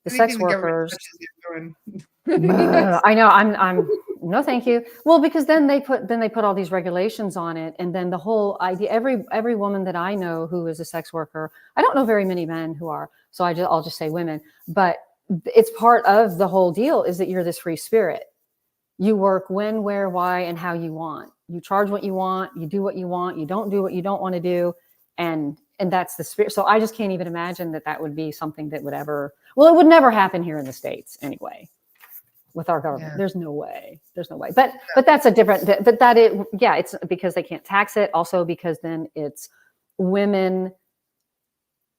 the Anything sex the government workers. touches, you're doing. Ugh, I know. I'm no, thank you. Well, because then they put all these regulations on it, and then the whole idea. Every woman that I know who is a sex worker, I don't know very many men who are. So I'll just say women, but it's part of the whole deal is that you're this free spirit. You work when, where, why, and how you want. You charge what you want. You do what you want. You don't do what you don't want to do, and that's the spirit. So I just can't even imagine that would be something that would ever. Well, it would never happen here in the States anyway with our government. Yeah. There's no way. But that's a different. But that it yeah. It's because they can't tax it. Also because then it's women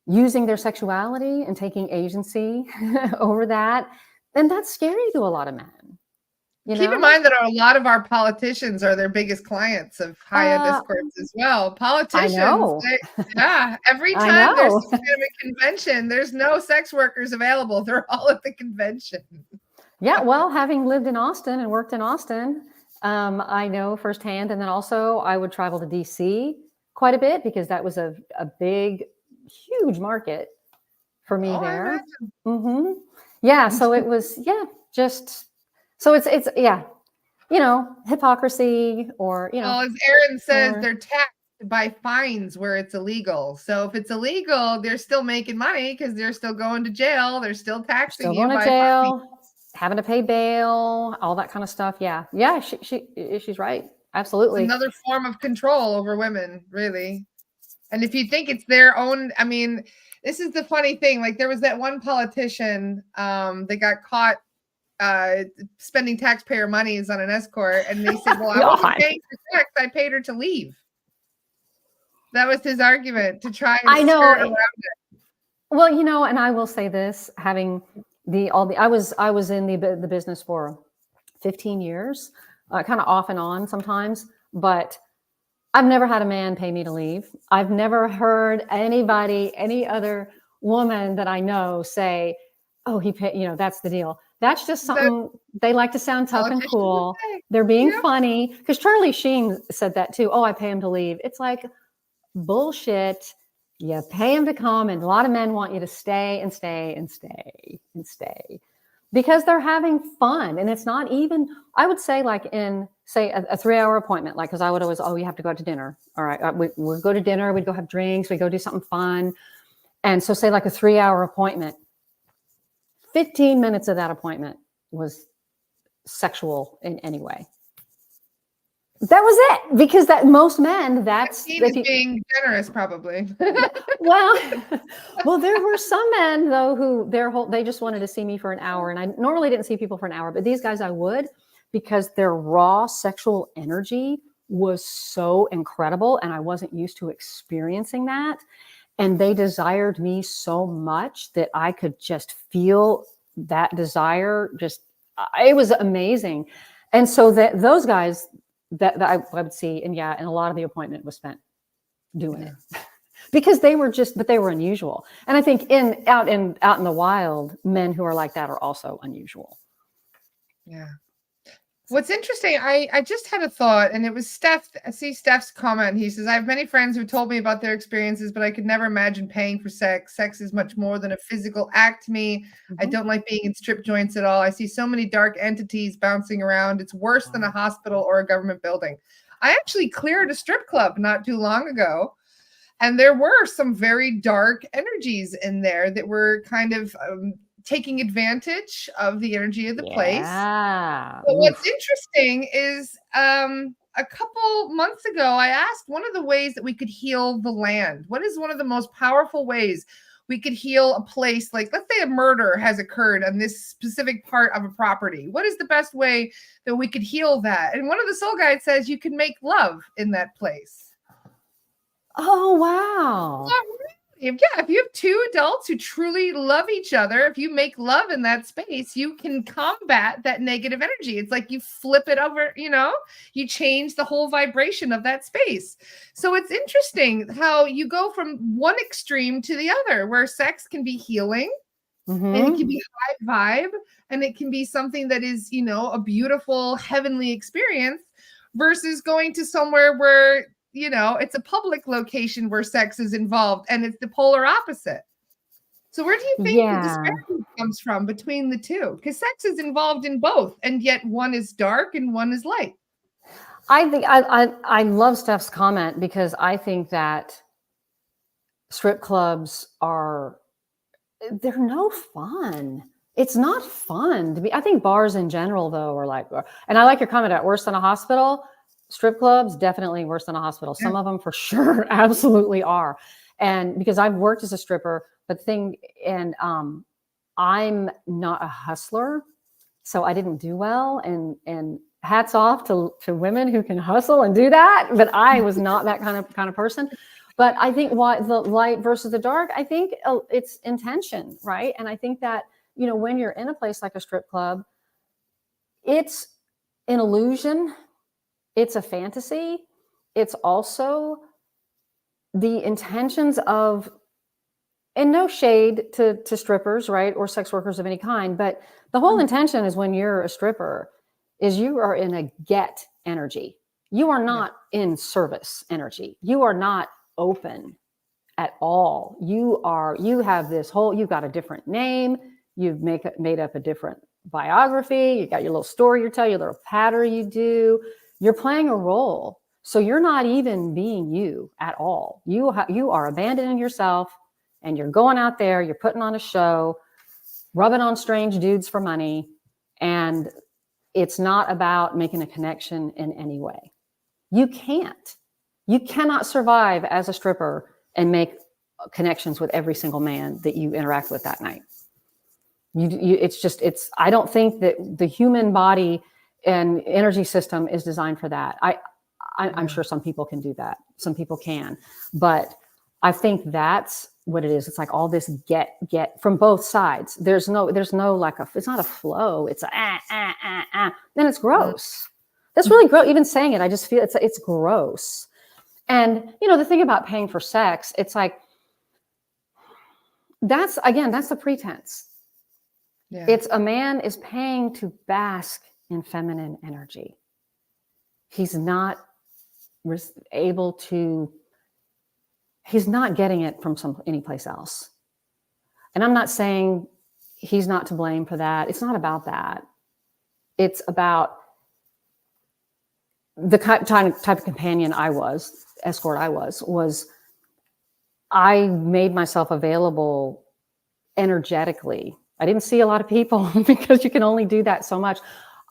using their sexuality and taking agency over that, and that's scary to a lot of men. Keep in mind that a lot of our politicians are their biggest clients of high-end Uh, escorts as well. I Politicians, know. every I time there's know. some kind of a convention, there's no sex workers available. They're all at the convention. Yeah. Well, having lived in Austin and worked in Austin, I know firsthand. And then also, I would travel to DC quite a bit because that was a big, huge market for me Oh, I there. imagine. Hmm. Yeah. So it was, just so it's hypocrisy or Well, as Aaron says, or they're taxed by fines where it's illegal. So if it's illegal, they're still making money because they're still going to jail. They're still taxing still you going to by fines. jail, having to pay bail, all that kind of stuff. Yeah. Yeah. She's right. It's Absolutely. another form of control over women, really. And if you think it's their own, I mean, this is the funny thing. Like there was that one politician that got caught spending taxpayer monies on an escort, and they said, "Well, I wasn't God. paying for tax. I paid her to leave." That was his argument to try and I skirt know. around it. Well, and I will say this, having I was in the business for 15 years. kind of off and on sometimes, but I've never had a man pay me to leave. I've never heard anybody, any other woman that I know say, oh, he paid, that's the deal. That's just That something they like to sound tough and politicians would cool. say. They're being Yep. funny, because Charlie Sheen said that too. Oh, I pay him to leave. It's like bullshit. You pay him to come, and a lot of men want you to stay and stay and stay and stay because they're having fun. And it's not even, I would say, like in, say, a 3-hour appointment, like, because I would always, oh, you have to go out to dinner. All right, we'd go to dinner, we'd go have drinks, we'd go do something fun. And so, say, like a 3-hour appointment, 15 minutes of that appointment was sexual in any way. That was it, because that most men, that's being generous, probably. well, there were some men though who they just wanted to see me for an hour, and I normally didn't see people for an hour, but these guys I would, because their raw sexual energy was so incredible, and I wasn't used to experiencing that, and they desired me so much that I could just feel that desire. It was amazing, and so that those guys. That I would see, and a lot of the appointment was spent doing it because they were unusual. And I think out in the wild, men who are like that are also unusual. Yeah. What's interesting, I just had a thought, and it was Steph. I see Steph's comment. He says, I have many friends who told me about their experiences, but I could never imagine paying for sex. Sex is much more than a physical act to me. Mm-hmm. I don't like being in strip joints at all. I see so many dark entities bouncing around. It's worse than a hospital or a government building. I actually cleared a strip club not too long ago, and there were some very dark energies in there that were kind of taking advantage of the energy of the place. But what's interesting is a couple months ago, I asked one of the ways that we could heal the land. What is one of the most powerful ways we could heal a place? Like, let's say a murder has occurred on this specific part of a property. What is the best way that we could heal that? And one of the soul guides says you can make love in that place. Oh, wow. If you have two adults who truly love each other, if you make love in that space, you can combat that negative energy. It's like you flip it over, you change the whole vibration of that space. So it's interesting how you go from one extreme to the other, where sex can be healing, and it can be high vibe, and it can be something that is, a beautiful heavenly experience, versus going to somewhere where it's a public location where sex is involved, and it's the polar opposite. So where do you think the disparity comes from between the two? Because sex is involved in both, and yet one is dark and one is light. I think I love Steph's comment, because I think that strip clubs they're no fun. It's not fun to be. I think bars in general, though, are like, and I like your comment at worse than a hospital. Strip clubs, definitely worse than a hospital. Some of them for sure absolutely are. And because I've worked as a stripper, I'm not a hustler, so I didn't do well. And hats off to women who can hustle and do that. But I was not that kind of person. But I think why the light versus the dark, I think it's intention, right? And I think that, when you're in a place like a strip club, it's an illusion. It's a fantasy. It's also the intentions of, and no shade to strippers, right? Or sex workers of any kind, but the whole intention is, when you're a stripper, is you are in a get energy. You are not in service energy. You are not open at all. You have this whole, you've got a different name. You've made up a different biography. You got your little story you tell, your little pattern you do. You're playing a role. So you're not even being you at all. You are abandoning yourself, and you're going out there, you're putting on a show, rubbing on strange dudes for money. And it's not about making a connection in any way. You cannot survive as a stripper and make connections with every single man that you interact with that night. I don't think that the human body and energy system is designed for that. I'm sure some people can do that. Some people can, but I think that's what it is. It's like all this get from both sides. There's no like it's not a flow. It's then it's gross. That's really gross. Even saying it, I just feel it's gross. And the thing about paying for sex, it's like that's the pretense. Yeah. It's a man is paying to bask in feminine energy. He's not able to. He's not getting it from any place else. And I'm not saying he's not to blame for that. It's not about that. It's about the type of companion escort I was I made myself available energetically. I didn't see a lot of people because you can only do that so much.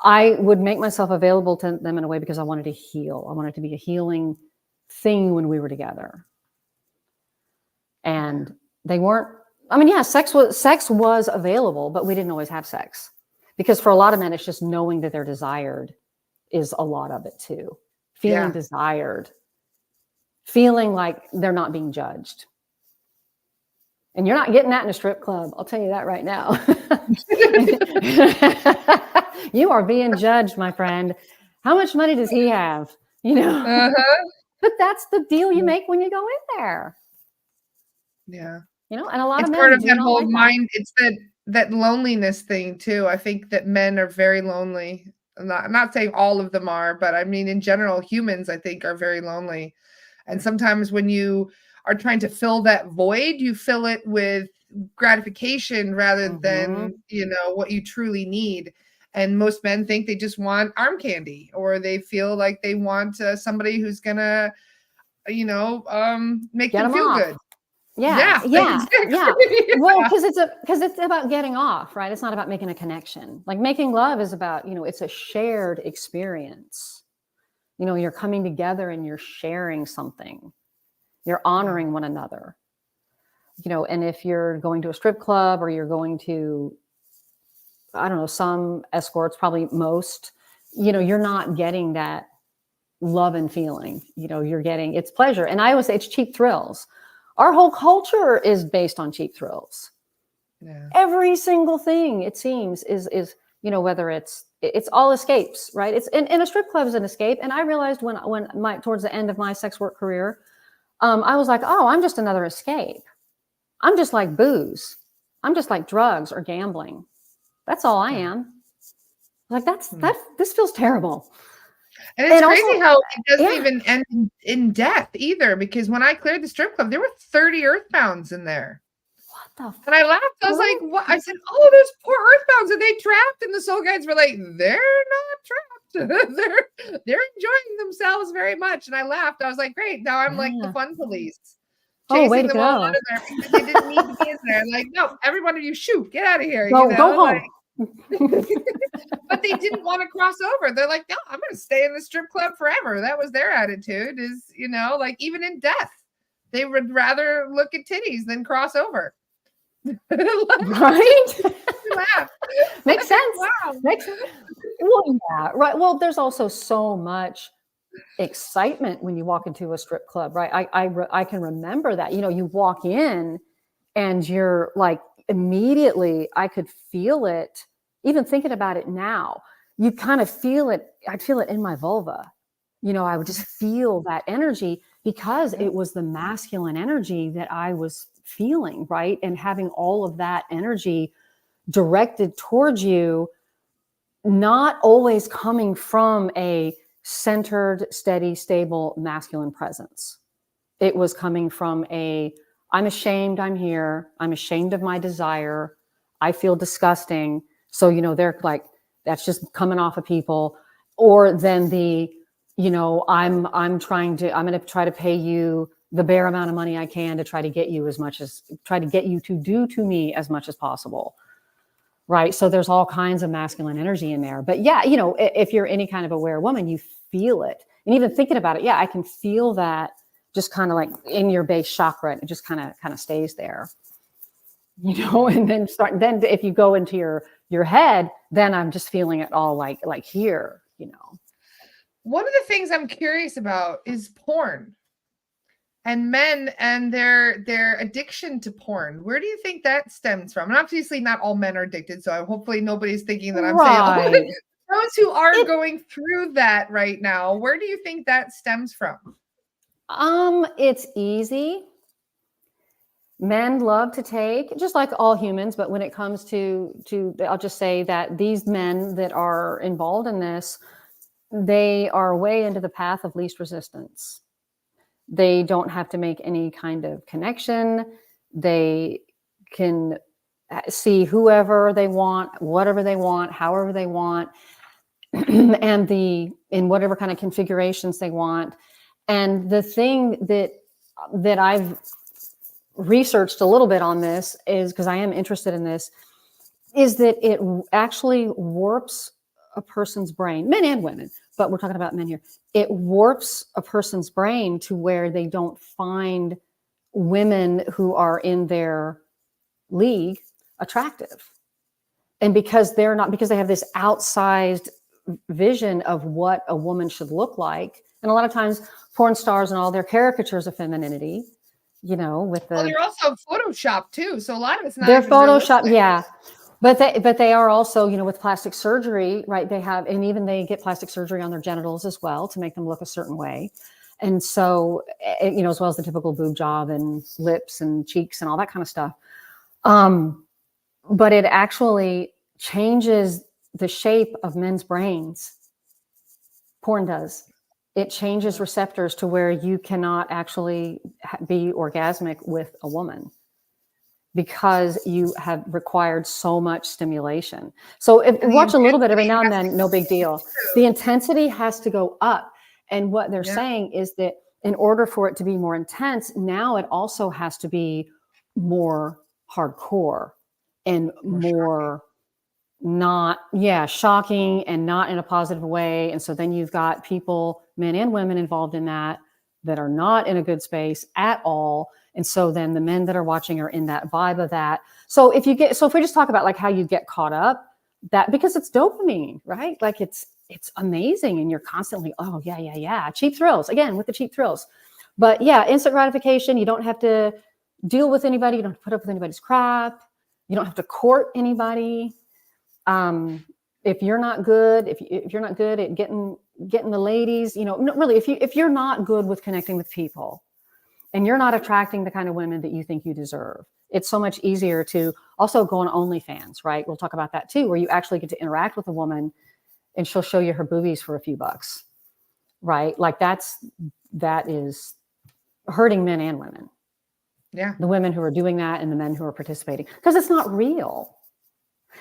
I would make myself available to them in a way because I wanted to heal. I wanted to be a healing thing when we were together. And they weren't, sex was available, but we didn't always have sex. Because for a lot of men, it's just knowing that they're desired is a lot of it too. Feeling desired, feeling like they're not being judged. And you're not getting that in a strip club. I'll tell you that right now. You are being judged, my friend. How much money does he have? But that's the deal you make when you go in there. Yeah. And a lot of men part of that don't whole like mind. It's that loneliness thing too. I think that men are very lonely. I'm not saying all of them are, but I mean, in general, humans, I think, are very lonely. And sometimes when you are trying to fill that void, you fill it with gratification rather than, what you truly need. And most men think they just want arm candy, or they feel like they want somebody who's gonna, make Get them feel off. good. Yeah. Exactly. Well, because it's about getting off, right? It's not about making a connection. Like making love is about, it's a shared experience. You're coming together and you're sharing something. You're honoring one another. And if you're going to a strip club or you're going to, I don't know, some escorts, probably most, you're not getting that love and feeling. You're getting, it's pleasure. And I always say it's cheap thrills. Our whole culture is based on cheap thrills. Yeah. Every single thing, it seems, is whether it's all escapes, right? It's in a strip club is an escape. And I realized when towards the end of my sex work career, I was like, oh, I'm just another escape. I'm just like booze. I'm just like drugs or gambling. That's all I am. Like this feels terrible. And it's crazy also, how it doesn't even end in death either, because when I cleared the strip club, there were 30 earthbounds in there. What the? And I laughed. I was like, "What?" I said, "Oh, those poor earthbounds. Are they trapped?" And the soul guides were like, "They're not trapped. they're enjoying themselves very much." And I laughed. I was like, "Great! Now I'm like the fun police, chasing them all out of there because they didn't need to be in there." Like, no, every one of you, shoot, get out of here. Go home. Like, but they didn't want to cross over. They're like, no, I'm going to stay in the strip club forever. That was their attitude, is, like even in death, they would rather look at titties than cross over. Right? Makes sense. Wow. Makes sense. Well, yeah, right. Well, there's also so much excitement when you walk into a strip club, right? I can remember that, you walk in and you're like, immediately I could feel it. Even thinking about it now, you kind of feel it. I'd feel it in my vulva. I would just feel that energy because it was the masculine energy that I was feeling, right? And having all of that energy directed towards you, not always coming from a centered, steady, stable masculine presence. It was coming from I'm ashamed I'm here. I'm ashamed of my desire. I feel disgusting. So, they're like, that's just coming off of people. Or then I'm going to try to pay you the bare amount of money I can to try to get you to do to me as much as possible. Right. So there's all kinds of masculine energy in there. But yeah, if you're any kind of aware woman, you feel it. And even thinking about it, yeah, I can feel that just kind of like in your base chakra, and it just kind of stays there. And then if you go into your head, then I'm just feeling it all like here, One of the things I'm curious about is porn and men and their addiction to porn. Where do you think that stems from? And obviously not all men are addicted, so hopefully nobody's thinking that I'm saying those who are It- going through that right now, where do you think that stems from? It's easy. Men love to take, just like all humans, but when it comes to I'll just say that these men that are involved in this, they are way into the path of least resistance. They don't have to make any kind of connection. They can see whoever they want, whatever they want, however they want, and in whatever kind of configurations they want. And the thing that I've researched a little bit on this is, because I am interested in this, is that it actually warps a person's brain, men and women, but we're talking about men here. It warps a person's brain to where they don't find women who are in their league attractive. And because they have this outsized vision of what a woman should look like. And a lot of times porn stars and all their caricatures of femininity, with Well, they're also Photoshopped too. So a lot of it's not they're even Photoshopped. realistic. Yeah. But they are also, with plastic surgery, right? And even they get plastic surgery on their genitals as well to make them look a certain way. And so, as well as the typical boob job and lips and cheeks and all that kind of stuff. But it actually changes the shape of men's brains. Porn does. It changes receptors to where you cannot actually be orgasmic with a woman, because you have required so much stimulation. So if watch a little bit every now and then, no big deal. The intensity has to go up. And what they're saying is that in order for it to be more intense, now it also has to be more hardcore and more shocking and not in a positive way. And so then you've got people, men and women, involved in that are not in a good space at all. And so then the men that are watching are in that vibe of that. So if we just talk about like how you get caught up, that because it's dopamine, right? Like it's amazing. And you're constantly, oh yeah. Cheap thrills, again, with the cheap thrills. But yeah, instant gratification. You don't have to deal with anybody. You don't have to put up with anybody's crap. You don't have to court anybody. If you're not good, if you're not good at getting the ladies, really, if you're not good with connecting with people and you're not attracting the kind of women that you think you deserve, it's so much easier to also go on OnlyFans, right? We'll talk about that too, where you actually get to interact with a woman and she'll show you her boobies for a few bucks, right? Like that is hurting men and women. Yeah. The women who are doing that and the men who are participating, because it's not real.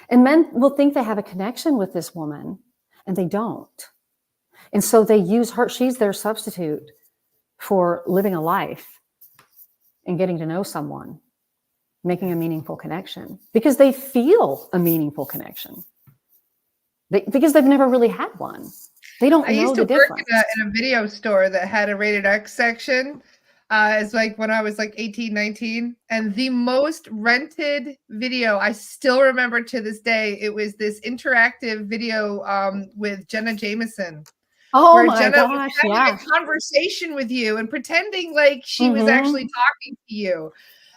And men will think they have a connection with this woman and they don't. And so they use her. She's their substitute for living a life and getting to know someone, making a meaningful connection, because they feel a meaningful connection. Because they've never really had one. They don't know the difference. I used to work in a video store that had a rated X section. It's like when I was like 18, 19, and the most rented video, I still remember to this day, it was this interactive video with Jenna Jameson. Oh where my Jenna gosh, was having a conversation with you and pretending like she was actually talking to you.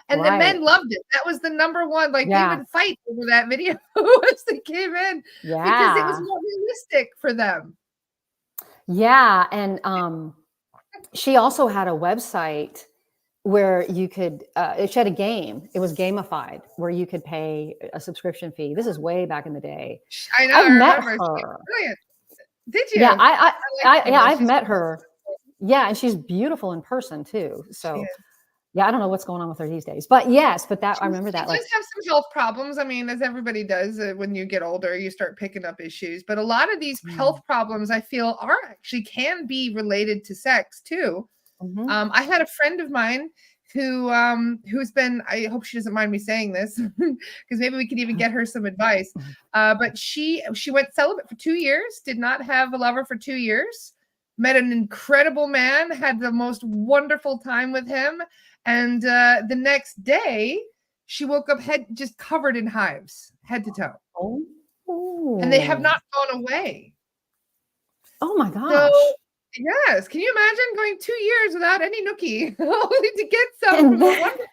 And the men loved it. That was the number one. Like they would fight over that video once they came in because it was more realistic for them. Yeah. And she also had a website where you could, she had a game. It was gamified where you could pay a subscription fee. This is way back in the day. I know. I've met her. Did you? Yeah, I've met her. Yeah, and she's beautiful in person too. So yeah, I don't know what's going on with her these days, but yes, I remember that. She does have some health problems. I mean, as everybody does, when you get older, you start picking up issues. But a lot of these health problems, I feel, can be related to sex too. I had a friend of mine who's been, I hope she doesn't mind me saying this, because maybe we could even get her some advice. But she went celibate for 2 years, did not have a lover for 2 years, met an incredible man, had the most wonderful time with him. And the next day, she woke up just covered in hives, head to toe. Oh. And they have not gone away. Oh my gosh. So, yes. Can you imagine going 2 years without any nookie, only to get some from a wonderful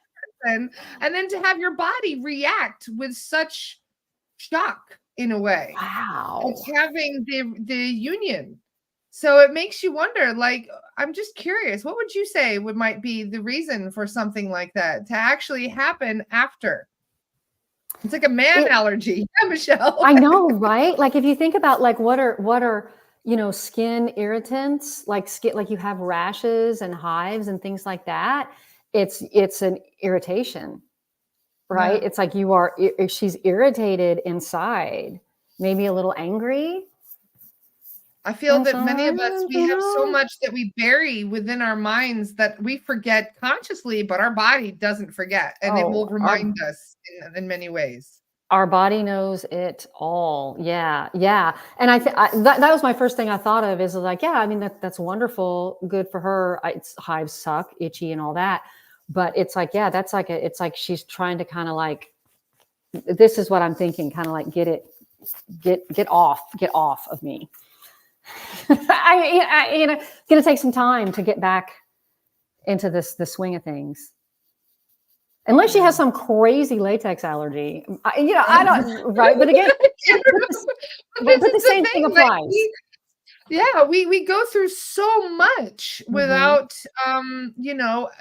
person, and then to have your body react with such shock in a way. Wow. It's having the union. So it makes you wonder, like, I'm just curious, what would you say might be the reason for something like that to actually happen after? It's like a man It, allergy. Yeah, Michelle. I know, right? Like if you think about like what are skin irritants, like skin, like you have rashes and hives and things like that. It's an irritation, right? Yeah. It's like she's irritated inside, maybe a little angry. I feel And that many of us, we have so so, much that we bury within our minds that we forget consciously, but our body doesn't forget, and it will oh, remind us in many ways. our body knows it all. Yeah, yeah. And that was my first thing I thought of is like, yeah, I mean that's wonderful, good for her. It's hives suck, itchy, and all that. But it's like, yeah, that's like it's like she's trying to kind of like, this is what I'm thinking, kind of like get off of me. It's gonna take some time to get back into the swing of things. Unless she has some crazy latex allergy, I don't. Right, but again, But this but is the the same thing thing, like applies. we go through so much Mhm. without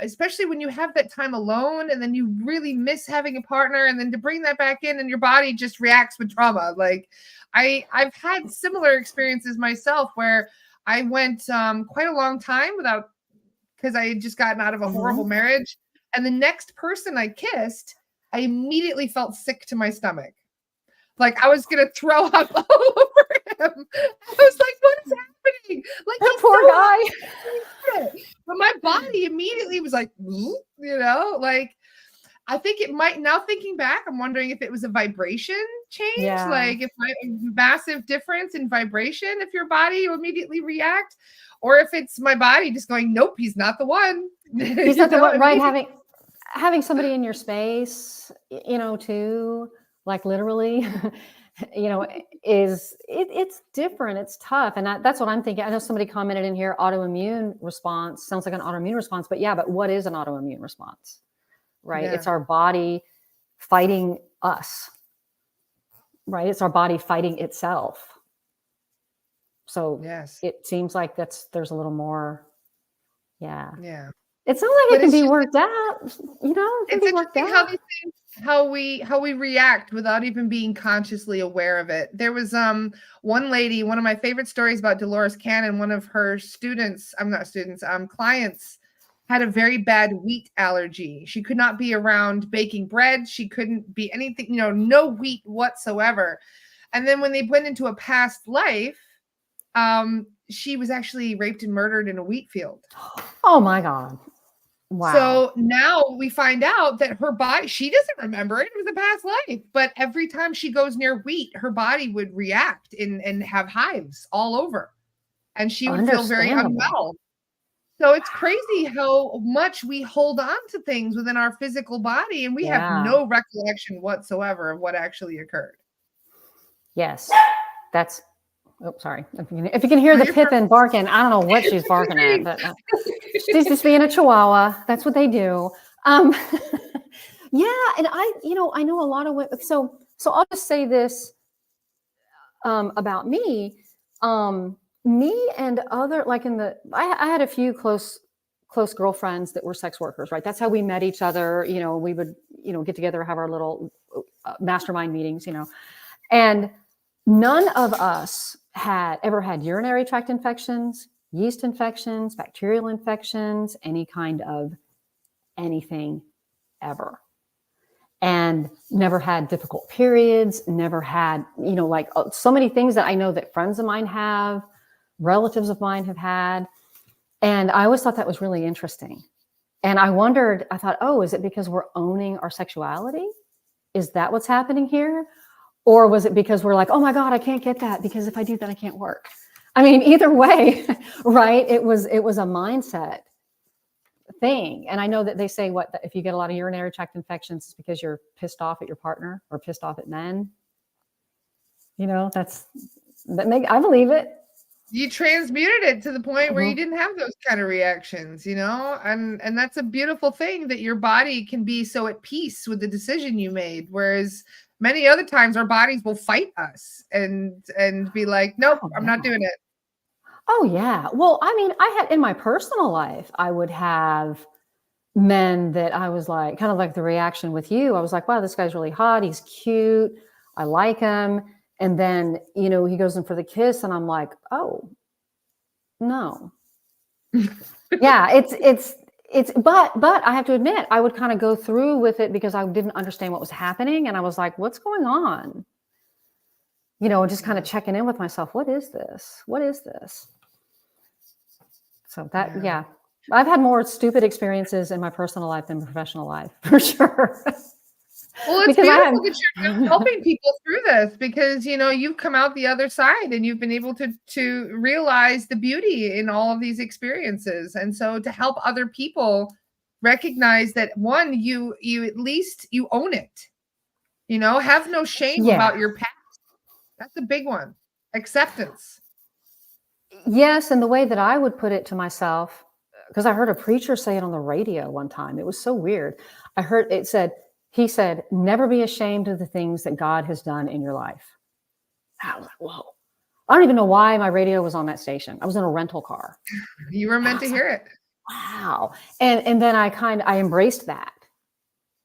especially when you have that time alone and then you really miss having a partner, and then to bring that back in and your body just reacts with trauma. Like I've had similar experiences myself where I went quite a long time without, because I had just gotten out of a horrible Mhm. marriage, and the next person I kissed, I immediately felt sick to my stomach. Like I was gonna throw up all over him. I was like, what is happening? Like That he's poor so hot. guy. But my body immediately was like, like I think it might, now thinking back, I'm wondering if it was a vibration change, Yeah. like if my massive difference in vibration, if your body will immediately react, or if it's my body just going, nope, he's not the one. He's not the one, right? Immediately. Having somebody in your space, too, like literally, you know, it's different. It's tough, and that's what I'm thinking. I know somebody commented in here, autoimmune response sounds like an autoimmune response, but yeah, but what is an autoimmune response? Right? It's Yeah. our body fighting us, right? It's our body fighting itself. So Yes. it seems like there's a little more. Yeah. Yeah. It sounds like it But can it's be just, worked out. It can it's be worked interesting how out. these things, how we react without even being consciously aware of it. There was one lady, one of my favorite stories about Dolores Cannon, one of her students, I'm not students, clients, had a very bad wheat allergy. She could not be around baking bread. She couldn't be anything, no wheat whatsoever. And then when they went into a past life, she was actually raped and murdered in a wheat field. Oh my God. Wow. So now we find out that her body, she doesn't remember it. It was a past life. But every time she goes near wheat, her body would react and have hives all over. And she would feel very Understandable. unwell. So it's crazy how much we hold on to things within our physical body, and we have Yeah. no recollection whatsoever of what actually occurred. Yes. That's, oh, sorry. If you can hear No, the you're perfect. Pippin barking, I don't know what she's barking at, but she's just being a chihuahua. That's what they do. Um, yeah. And I know a lot of women. So I'll just say this about me. Me and other, like I had a few close girlfriends that were sex workers, right? That's how we met each other. We would, get together, have our little mastermind meetings, and none of us had ever had urinary tract infections, yeast infections, bacterial infections, any kind of anything ever. And never had difficult periods, never had, like so many things that I know that friends of mine have, relatives of mine have had. And I always thought that was really interesting. And I thought, oh, is it because we're owning our sexuality? Is that what's happening here? Or was it because we're like, oh my God, I can't get that because if I do that, I can't work. I mean, either way, right? It was a mindset thing. And I know that they say if you get a lot of urinary tract infections, it's because you're pissed off at your partner or pissed off at men. I believe it. You transmuted it to the point where you Mm-hmm. didn't have those kind of reactions, and that's a beautiful thing, that your body can be so at peace with the decision you made, whereas many other times our bodies will fight us and be like, nope, Oh, I'm yeah. not doing it. Oh, yeah. Well, I mean, I had in my personal life, I would have men that I was like, kind of like the reaction with you. I was like, wow, this guy's really hot. He's cute. I like him. And then, you know, he goes in for the kiss and I'm like, oh, no. Yeah, but I have to admit, I would kind of go through with it because I didn't understand what was happening. And I was like, what's going on? You know, just kind of checking in with myself. What is this? What is this? So that, yeah. I've had more stupid experiences in my personal life than professional life, for sure. Well, it's beautiful that you're helping people through this because, you know, you've come out the other side and you've been able to realize the beauty in all of these experiences. And so to help other people recognize that, one, you at least you own it, you know, have no shame about your past. That's a big one. Acceptance. Yes. And the way that I would put it to myself, because I heard a preacher say it on the radio one time. It was so weird. I heard it said, he said, never be ashamed of the things that God has done in your life. I was like, whoa. I don't even know why my radio was on that station. I was in a rental car. You were meant to hear it. Wow. And then I embraced that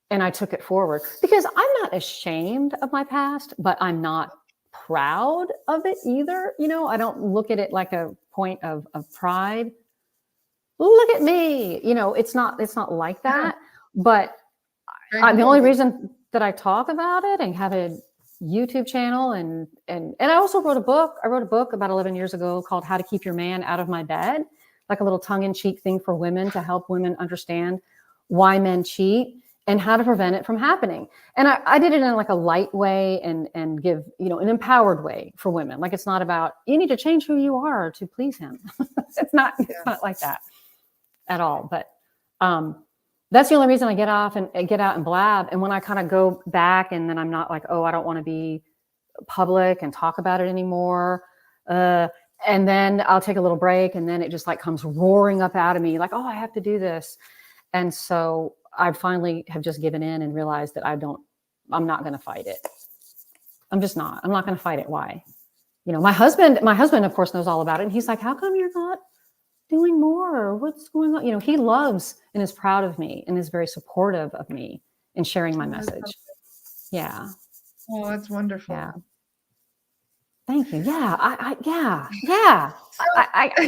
and I took it forward because I'm not ashamed of my past, but I'm not proud of it either. You know, I don't look at it like a point of pride. Look at me. You know, it's not like that. But the only reason that I talk about it and have a YouTube channel and I also wrote a book. I wrote a book about 11 years ago called How to Keep Your Man Out of My Bed, like a little tongue-in-cheek thing for women to help women understand why men cheat and how to prevent it from happening. And I did it in like a light way and give, you know, an empowered way for women. Like it's not about you need to change who you are to please him. It's not like that at all. But that's the only reason I get off and get out and blab. And when I kind of go back and then I'm not like, oh, I don't want to be public and talk about it anymore. And then I'll take a little break and then it just like comes roaring up out of me like, oh, I have to do this. And so I finally have just given in and realized that I'm not going to fight it. I'm just not. I'm not going to fight it. Why? You know, my husband, of course, knows all about it. And he's like, how come you're not doing more? What's going on? You know, he loves and is proud of me and is very supportive of me in sharing my message. Yeah. Oh, that's wonderful. Yeah. Thank you. Yeah. Yeah. A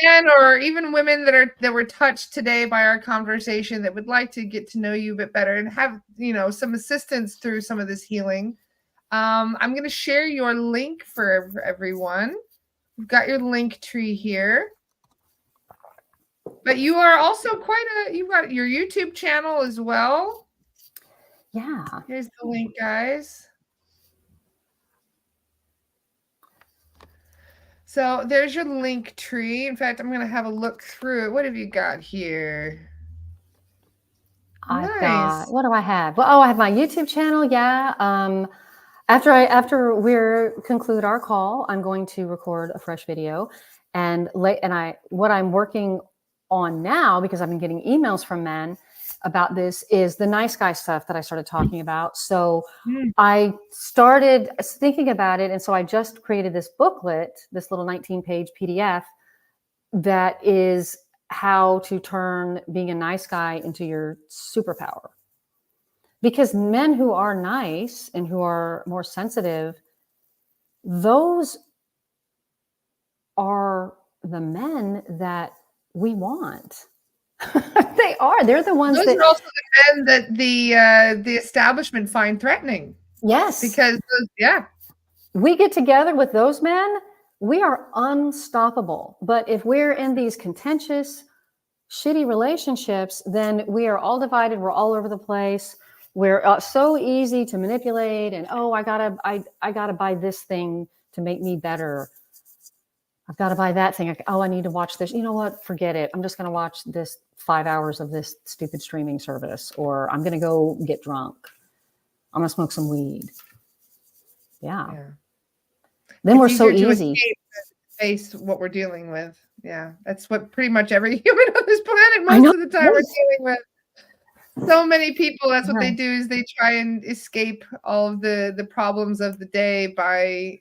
man or even women that were touched today by our conversation that would like to get to know you a bit better and have, you know, some assistance through some of this healing. I'm going to share your link for everyone. We've got your link tree here. But you are also you've got your YouTube channel as well. Yeah. Here's the link, guys. So there's your link tree. In fact, I'm going to have a look through it. What have you got here? Nice. What do I have? Well, I have my YouTube channel. Yeah. After we conclude our call, I'm going to record a fresh video what I'm working on now, because I've been getting emails from men about this, is the nice guy stuff that I started talking about. So I started thinking about it. And so I just created this booklet, this little 19-page PDF that is how to turn being a nice guy into your superpower. Because men who are nice and who are more sensitive, those are the men that we want. They are. They're the ones Those are also the men that the establishment find threatening. Yes. Because we get together with those men, we are unstoppable. But if we're in these contentious, shitty relationships, then we are all divided. We're all over the place. We're so easy to manipulate and, oh, I gotta buy this thing to make me better. I've got to buy that thing. I need to watch this. You know what? Forget it. I'm just going to watch this 5 hours of this stupid streaming service, or I'm going to go get drunk. I'm going to smoke some weed. Yeah. Then we're so easy. Face what we're dealing with. Yeah. That's what pretty much every human on this planet most of the time we're dealing with. So many people, that's what they Right. do, is they try and escape all of the problems of the day by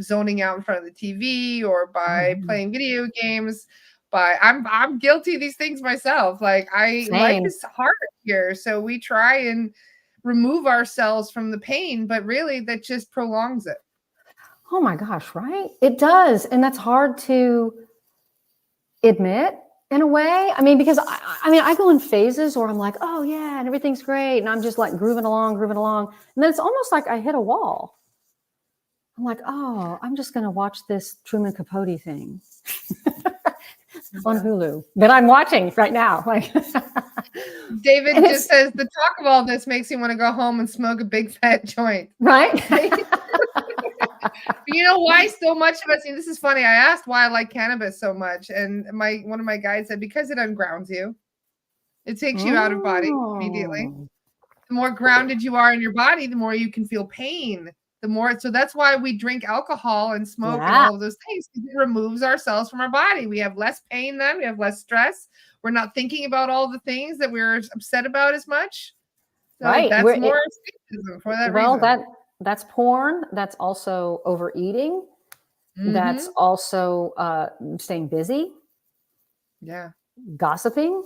zoning out in front of the TV or Oh, by yeah. playing video games. By I'm guilty of these things myself. Like life Same. is hard here, so we try and remove ourselves from the pain, but really that just prolongs it. Oh my gosh, right? It does. And that's hard to admit in a way. I mean, because I go in phases where I'm like, oh yeah, and everything's great. And I'm just like grooving along, grooving along. And then it's almost like I hit a wall. I'm like, oh, I'm just going to watch this Truman Capote thing on Yeah. Hulu that I'm watching right now. Like, David and just it's says the talk of all this makes you want to go home and smoke a big fat joint. right. You know why so much of us, and this is funny, I asked why I like cannabis so much, and one of my guides said because it ungrounds you. It takes you out of body immediately. Oh, The more grounded you are in your body, the more you can feel pain. The more, so that's why we drink alcohol and smoke and yeah, all of those things. It removes ourselves from our body. We have less pain then, we have less stress. We're not thinking about all the things that we're upset about as much. So right. that's more escapism for that Well, reason. that's porn. That's also overeating. That's Hmm. also staying busy, Yeah. gossiping,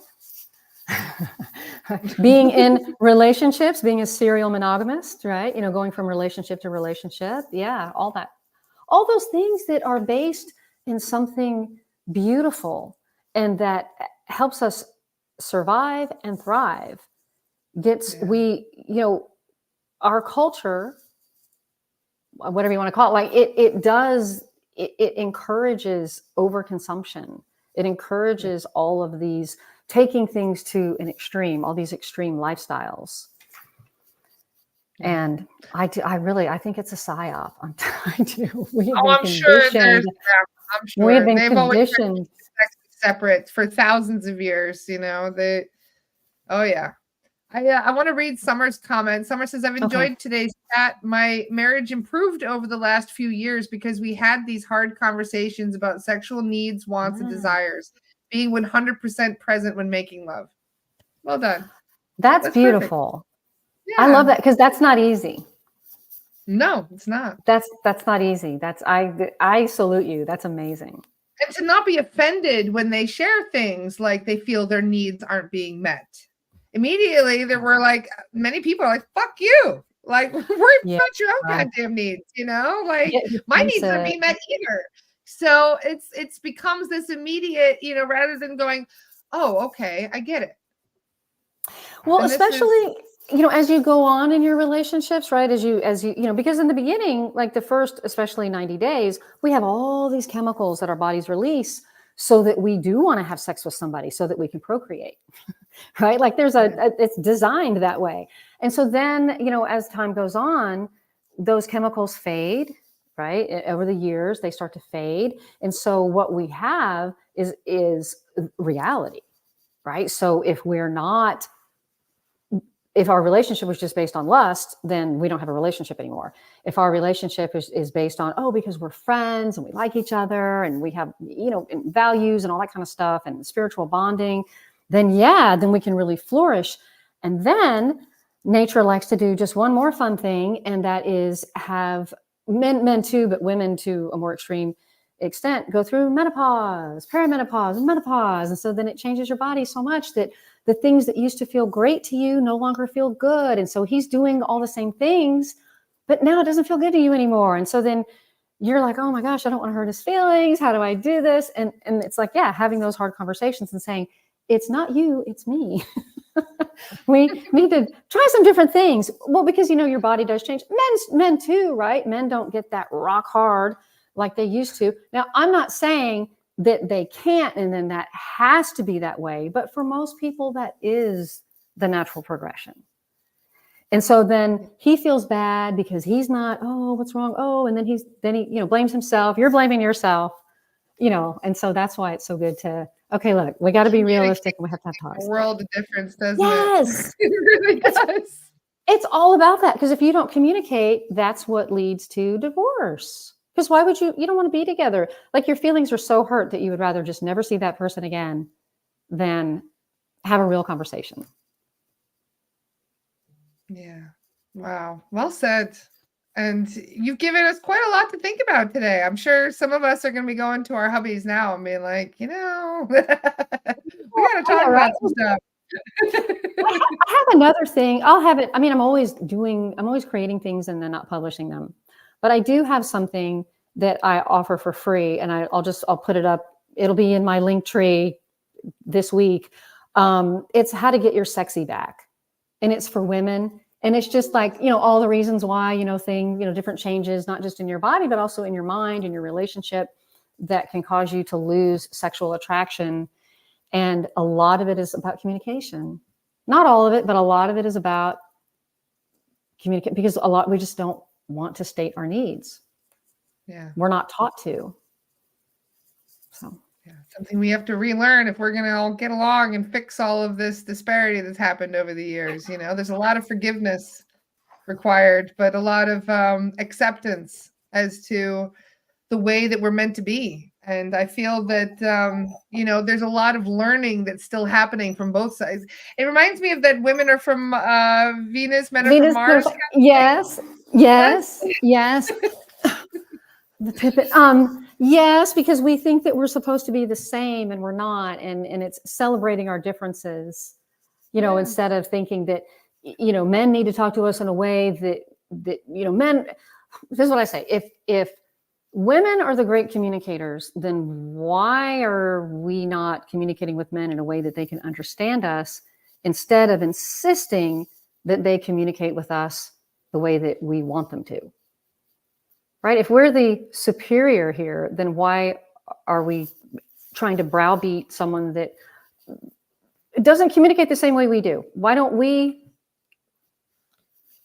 being in relationships, being a serial monogamist, right? Going from relationship to relationship. Yeah, all that. All those things that are based in something beautiful and that helps us survive and thrive gets, Yeah. our culture, whatever you want to call it, like it does, it encourages overconsumption. It encourages all of these taking things to an extreme, all these extreme lifestyles. Yeah. And I think it's a psyop. I do. We have Oh, been I'm sure conditioned. I'm We have sure. been They've always conditioned. sex separate for thousands of years, you know. They Oh yeah. I want to read Summer's comment. Summer says, I've Okay. enjoyed today's chat. My marriage improved over the last few years because we had these hard conversations about sexual needs, wants, and Ah, desires, being 100% present when making love. Well done. that's That's perfect. beautiful. I love Yeah. that because that's not easy. No, it's not. That's not easy. I salute you. That's amazing. And to not be offended when they share things like they feel their needs aren't being met. Immediately, there were like many people are like, fuck you. Like, worry Yeah. about your own Right. goddamn needs, you know? Like, Get my needs aren't defensive. being met either. So it's becomes this immediate, rather than going, oh, okay, I get it. Well, And this is especially, as you go on in your relationships, right? Because in the beginning, like the first, especially 90 days, we have all these chemicals that our bodies release so that we do want to have sex with somebody so that we can procreate, right? Like it's designed that way. And so then, as time goes on, those chemicals fade, right? Over the years, they start to fade. And so what we have is reality, right? So if our relationship was just based on lust, then we don't have a relationship anymore. If our relationship is based on, oh, because we're friends and we like each other and we have, values and all that kind of stuff and spiritual bonding, then we can really flourish. And then nature likes to do just one more fun thing, and that is have men too, but women to a more extreme extent, go through menopause, perimenopause, and menopause. And so then it changes your body so much that the things that used to feel great to you no longer feel good. And so he's doing all the same things, but now it doesn't feel good to you anymore. And so then you're like, oh my gosh, I don't want to hurt his feelings. How do I do this? And it's like, yeah, having those hard conversations and saying, it's not you, it's me. We need to try some different things. Well, because your body does change. Men too, right? Men don't get that rock hard like they used to. Now, I'm not saying that they can't, and then that has to be that way. But for most people, that is the natural progression. And so then he feels bad because he's not, oh, what's wrong? Oh, and then he blames himself. You're blaming yourself, and so that's why it's so good to, okay, look, we got to be realistic and we have to have a talks. world of difference, doesn't it? Yes. It really does. It's all about that. Because if you don't communicate, that's what leads to divorce. Because why would you don't want to be together. Like your feelings are so hurt that you would rather just never see that person again than have a real conversation. Yeah. Wow. Well said. And you've given us quite a lot to think about today. I'm sure some of us are going to be going to our hubbies now and being like, we got to I talk know, right? about some stuff. I have another thing. I'll have it. I mean, I'm always creating things and then not publishing them. But I do have something that I offer for free, and I'll put it up. It'll be in my link tree this week. It's how to get your sexy back, and it's for women. And it's just like, all the reasons why, different changes, not just in your body, but also in your mind and your relationship that can cause you to lose sexual attraction. And a lot of it is about communication. Not all of it, but a lot of it is about communicate, because we just don't want to state our needs. Yeah. We're not taught to. So yeah, something we have to relearn if we're going to all get along and fix all of this disparity that's happened over the years. There's a lot of forgiveness required, but a lot of acceptance as to the way that we're meant to be. And I feel that, there's a lot of learning that's still happening from both sides. It reminds me of that women are from Venus, men are from Mars. Yes. The pivot. Yes, because we think that we're supposed to be the same and we're not. And it's celebrating our differences, instead of thinking that, men need to talk to us in a way that men, this is what I say. If women are the great communicators, then why are we not communicating with men in a way that they can understand us, instead of insisting that they communicate with us the way that we want them to? Right? If we're the superior here, then why are we trying to browbeat someone that doesn't communicate the same way we do? Why don't we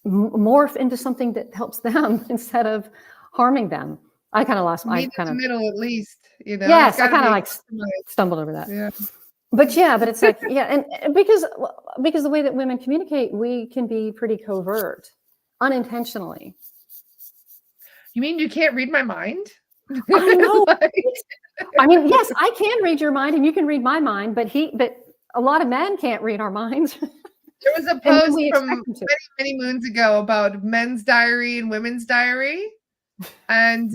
morph into something that helps them instead of harming them? I kind of lost my in the middle, at least, Yes, I kind of like stumbled over that. Yeah. But it's like, and because the way that women communicate, we can be pretty covert, unintentionally. You mean you can't read my mind? I know. I mean, yes, I can read your mind and you can read my mind, but a lot of men can't read our minds. There was a post from many moons ago about men's diary and women's diary. And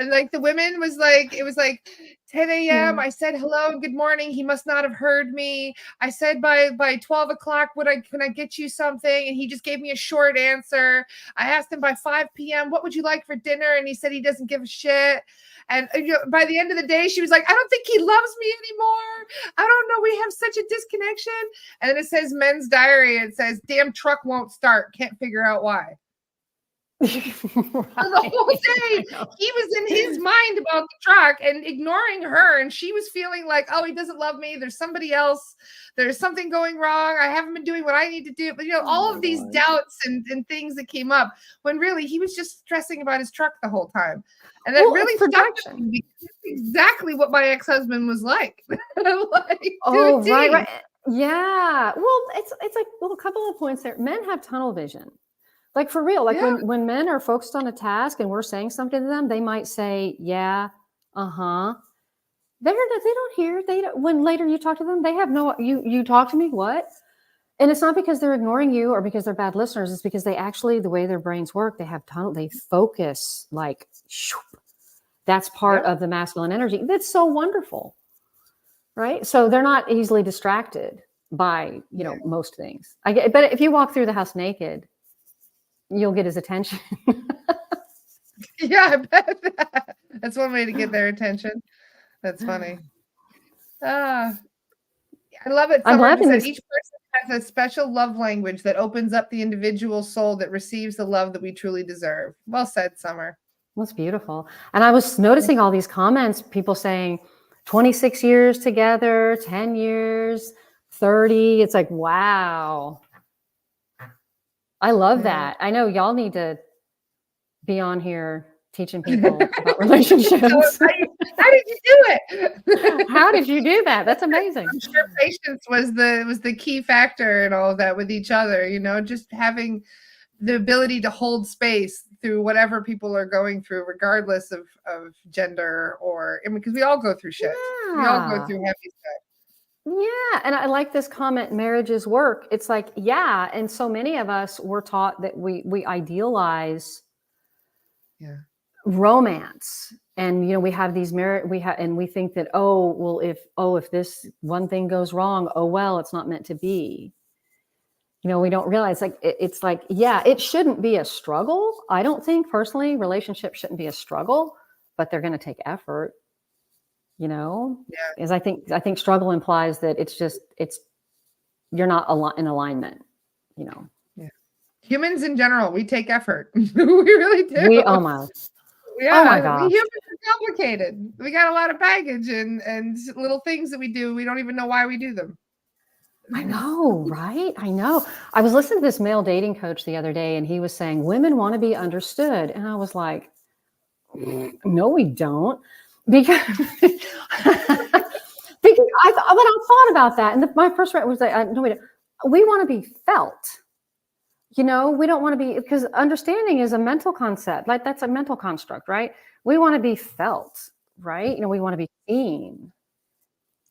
like the women was like, it was like 10 a.m. I said hello and good morning. He must not have heard me. I said by 12 o'clock, can I get you something? And he just gave me a short answer. I asked him by 5 p.m. what would you like for dinner? And he said he doesn't give a shit. And by the end of the day, she was like, I don't think he loves me anymore. I don't know. We have such a disconnection. And then it says men's diary. It says, damn truck won't start. Can't figure out why. Right. The whole day he was in his mind about the truck and ignoring her, and she was feeling like, oh, he doesn't love me, there's somebody else, there's something going wrong, I haven't been doing what I need to do. But all of these doubts and things that came up, when really he was just stressing about his truck the whole time. And that really stuck with me, because that's exactly what my ex-husband was like. Right. Yeah, well, it's like, a couple of points there. Men have tunnel vision. Like, for real, like when men are focused on a task and we're saying something to them, they might say, yeah, uh-huh. They don't hear. When later you talk to them, they have you talk to me, what? And it's not because they're ignoring you or because they're bad listeners. It's because they actually, the way their brains work, they focus like, shoop. That's part of the masculine energy. That's so wonderful, right? So they're not easily distracted by, most things. But if you walk through the house naked, you'll get his attention. Yeah, I bet that's one way to get their attention. That's funny. I love it. I'm laughing. Each person has a special love language that opens up the individual soul that receives the love that we truly deserve. Well said, Summer. That's beautiful. And I was noticing all these comments, people saying 26 years together, 10 years, 30. It's like, wow. I love that. I know y'all need to be on here teaching people about relationships. How did you do it? How did you do that? That's amazing. I'm sure patience was the key factor in all of that with each other, just having the ability to hold space through whatever people are going through, regardless of gender because we all go through shit. We all go through heavy stuff. Yeah, and I like this comment, marriage is work. It's like, yeah, and so many of us were taught that we idealize Yeah. romance. And we have these marriage and we think that, if this one thing goes wrong, oh well, it's not meant to be. We don't realize, like, it's like, yeah, it shouldn't be a struggle. I don't think, personally, relationships shouldn't be a struggle, but they're going to take effort. Yeah. Because I think struggle implies that you're not in alignment. Yeah. Humans in general, we take effort. We really do. Oh my Yeah, we gosh. humans are complicated. We got a lot of baggage and little things that we do. We don't even know why we do them. I know, right? I know. I was listening to this male dating coach the other day, and he was saying women want to be understood. And I was like, no, we don't. Because, because when I thought about that, and my first reaction was like, no, we don't. We want to be felt. We don't want to be, because understanding is a mental concept. Like, that's a mental construct, right? We want to be felt, right? We want to be seen.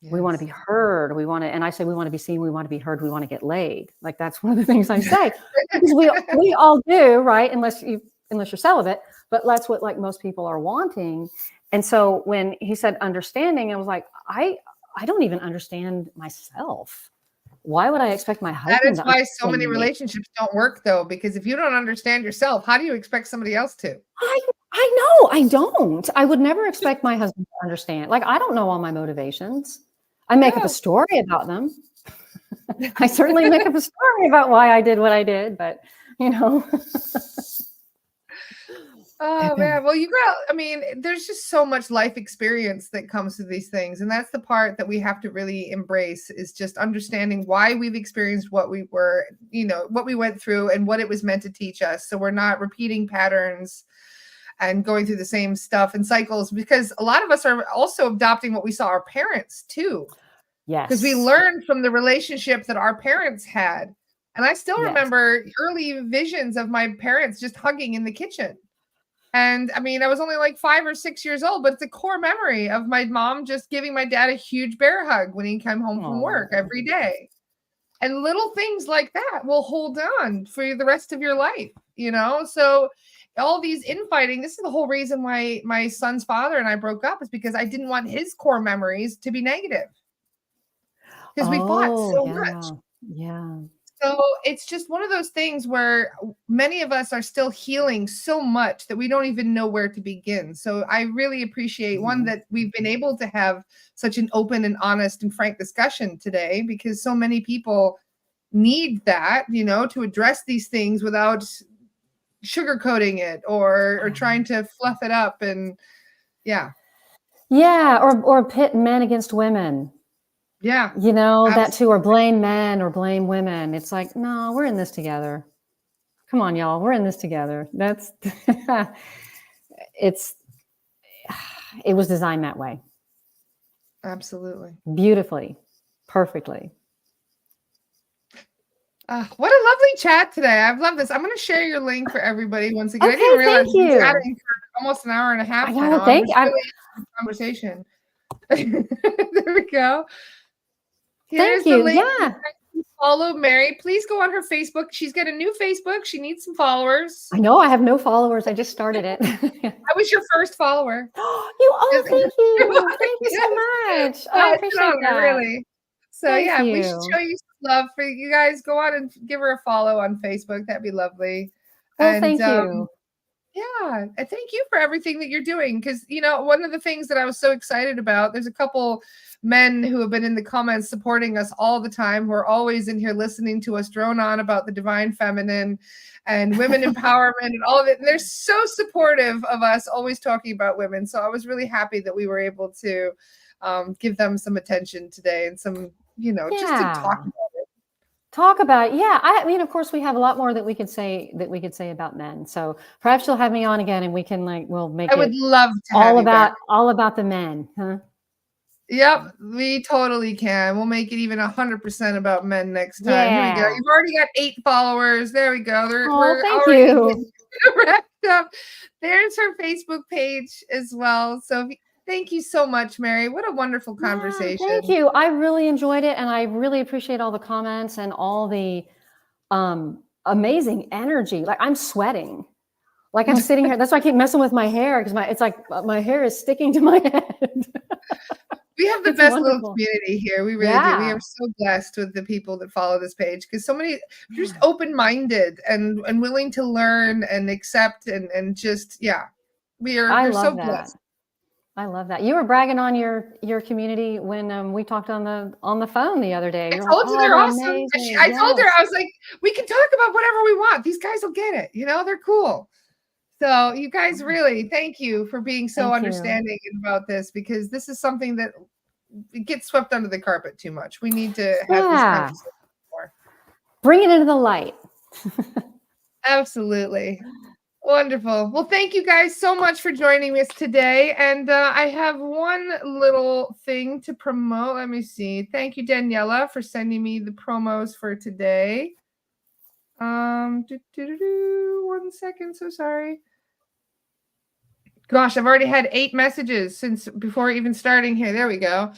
We want to be heard. And I say, we want to be seen. We want to be heard. We want to get laid. Like, that's one of the things I say. Because we all do, right? Unless you're celibate, but that's what, like, most people are wanting. And so when he said understanding, I was like, I don't even understand myself. Why would I expect my husband? That is why so many relationships don't work, though, because if you don't understand yourself, how do you expect somebody else to? I know, I don't. I would never expect my husband to understand. Like, I don't know all my motivations. I make up a story about them. I certainly make up a story about why I did what I did, but Oh man, well, there's just so much life experience that comes to these things, and that's the part that we have to really embrace, is just understanding why we've experienced what we went through and what it was meant to teach us, so we're not repeating patterns and going through the same stuff and cycles, because a lot of us are also adopting what we saw our parents too. Yes. Because we learned from the relationship that our parents had. And I still remember early visions of my parents just hugging in the kitchen. And I was only like 5 or 6 years old, but it's a core memory of my mom just giving my dad a huge bear hug when he came home from work every day. And little things like that will hold on for the rest of your life, So all these infighting, this is the whole reason why my son's father and I broke up, is because I didn't want his core memories to be negative. Because we fought so much. Yeah. So it's just one of those things where many of us are still healing so much that we don't even know where to begin. So I really appreciate one, that we've been able to have such an open and honest and frank discussion today, because so many people need that, to address these things without sugarcoating it or trying to fluff it up. And or pit men against women. Yeah. That too, or blame men or blame women. It's like, no, we're in this together. Come on, y'all. We're in this together. That's it was designed that way. Absolutely. Beautifully. Perfectly. What a lovely chat today. I've loved this. I'm going to share your link for everybody once again. Okay, I didn't realize thank you. we're chatting for almost an hour and a half. I know, thank you. Really conversation. There we go. Here's thank you. The link. Yeah. Follow Mary. Please go on her Facebook. She's got a new Facebook. She needs some followers. I know. I have no followers. I just started it. I was your first follower. Thank you. Thank you so much. I appreciate that. Really. So Thank we should show you some love. For you guys, go on and give her a follow on Facebook. That'd be lovely. Well, thank you. Yeah, and thank you for everything that you're doing. Because one of the things that I was so excited about, there's a couple men who have been in the comments supporting us all the time, who are always in here listening to us drone on about the divine feminine and women empowerment and all of it. And they're so supportive of us always talking about women. So I was really happy that we were able to give them some attention today and some, just to talk about it. Talk about, of course, we have a lot more that we could say about men. So perhaps you'll have me on again, and we can we'll make. I would love to all about the men, huh? Yep, we totally can. We'll make it even 100% about men next time. Here we go. You've already got 8 followers. There we go. Thank you. Wrapped up. There's her Facebook page as well. So Thank you so much, Mary. What a wonderful Yeah, conversation. thank you. I really enjoyed it, and I really appreciate all the comments and all the amazing energy. Like I'm sweating. Like I'm sitting here. That's why I keep messing with my hair because it's like my hair is sticking to my head. We have the It's best little wonderful. community here. We really do. We Yeah. are so blessed with the people that follow this page because so many just open-minded and willing to learn and accept and just we're so love that. blessed. I love that. You were bragging on your community when we talked on the phone the other day. I You're told like, you oh, they're they're awesome. amazing. I told her, Yes. I was like, we can talk about whatever we want. These guys will get it. They're cool. So you guys really, thank you for being so Thank you. understanding about this because this is something that gets swept under the carpet too much. We need to have this conversation more. Bring it into the light. Absolutely. Wonderful. Well, thank you guys so much for joining us today. And I have one little thing to promote. Let me see. Thank you, Daniela, for sending me the promos for today. 1 second. So sorry. Gosh, I've already had 8 messages since before even starting here. There we go.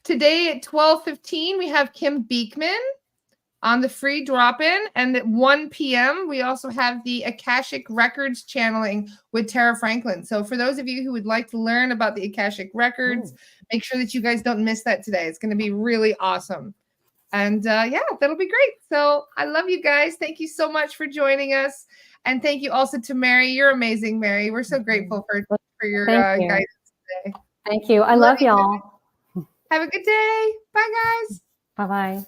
Today at 12:15, we have Kim Beekman on the free drop-in, and at 1 p.m. we also have the Akashic Records channeling with Tara Franklin. So for those of you who would like to learn about the Akashic Records, make sure that you guys don't miss that today. It's going to be really awesome. And that'll be great. So I love you guys. Thank you so much for joining us. And thank you also to Mary. You're amazing, Mary. We're so grateful for your guidance today. Thank you. I love y'all. Have a good day. Bye, guys. Bye-bye.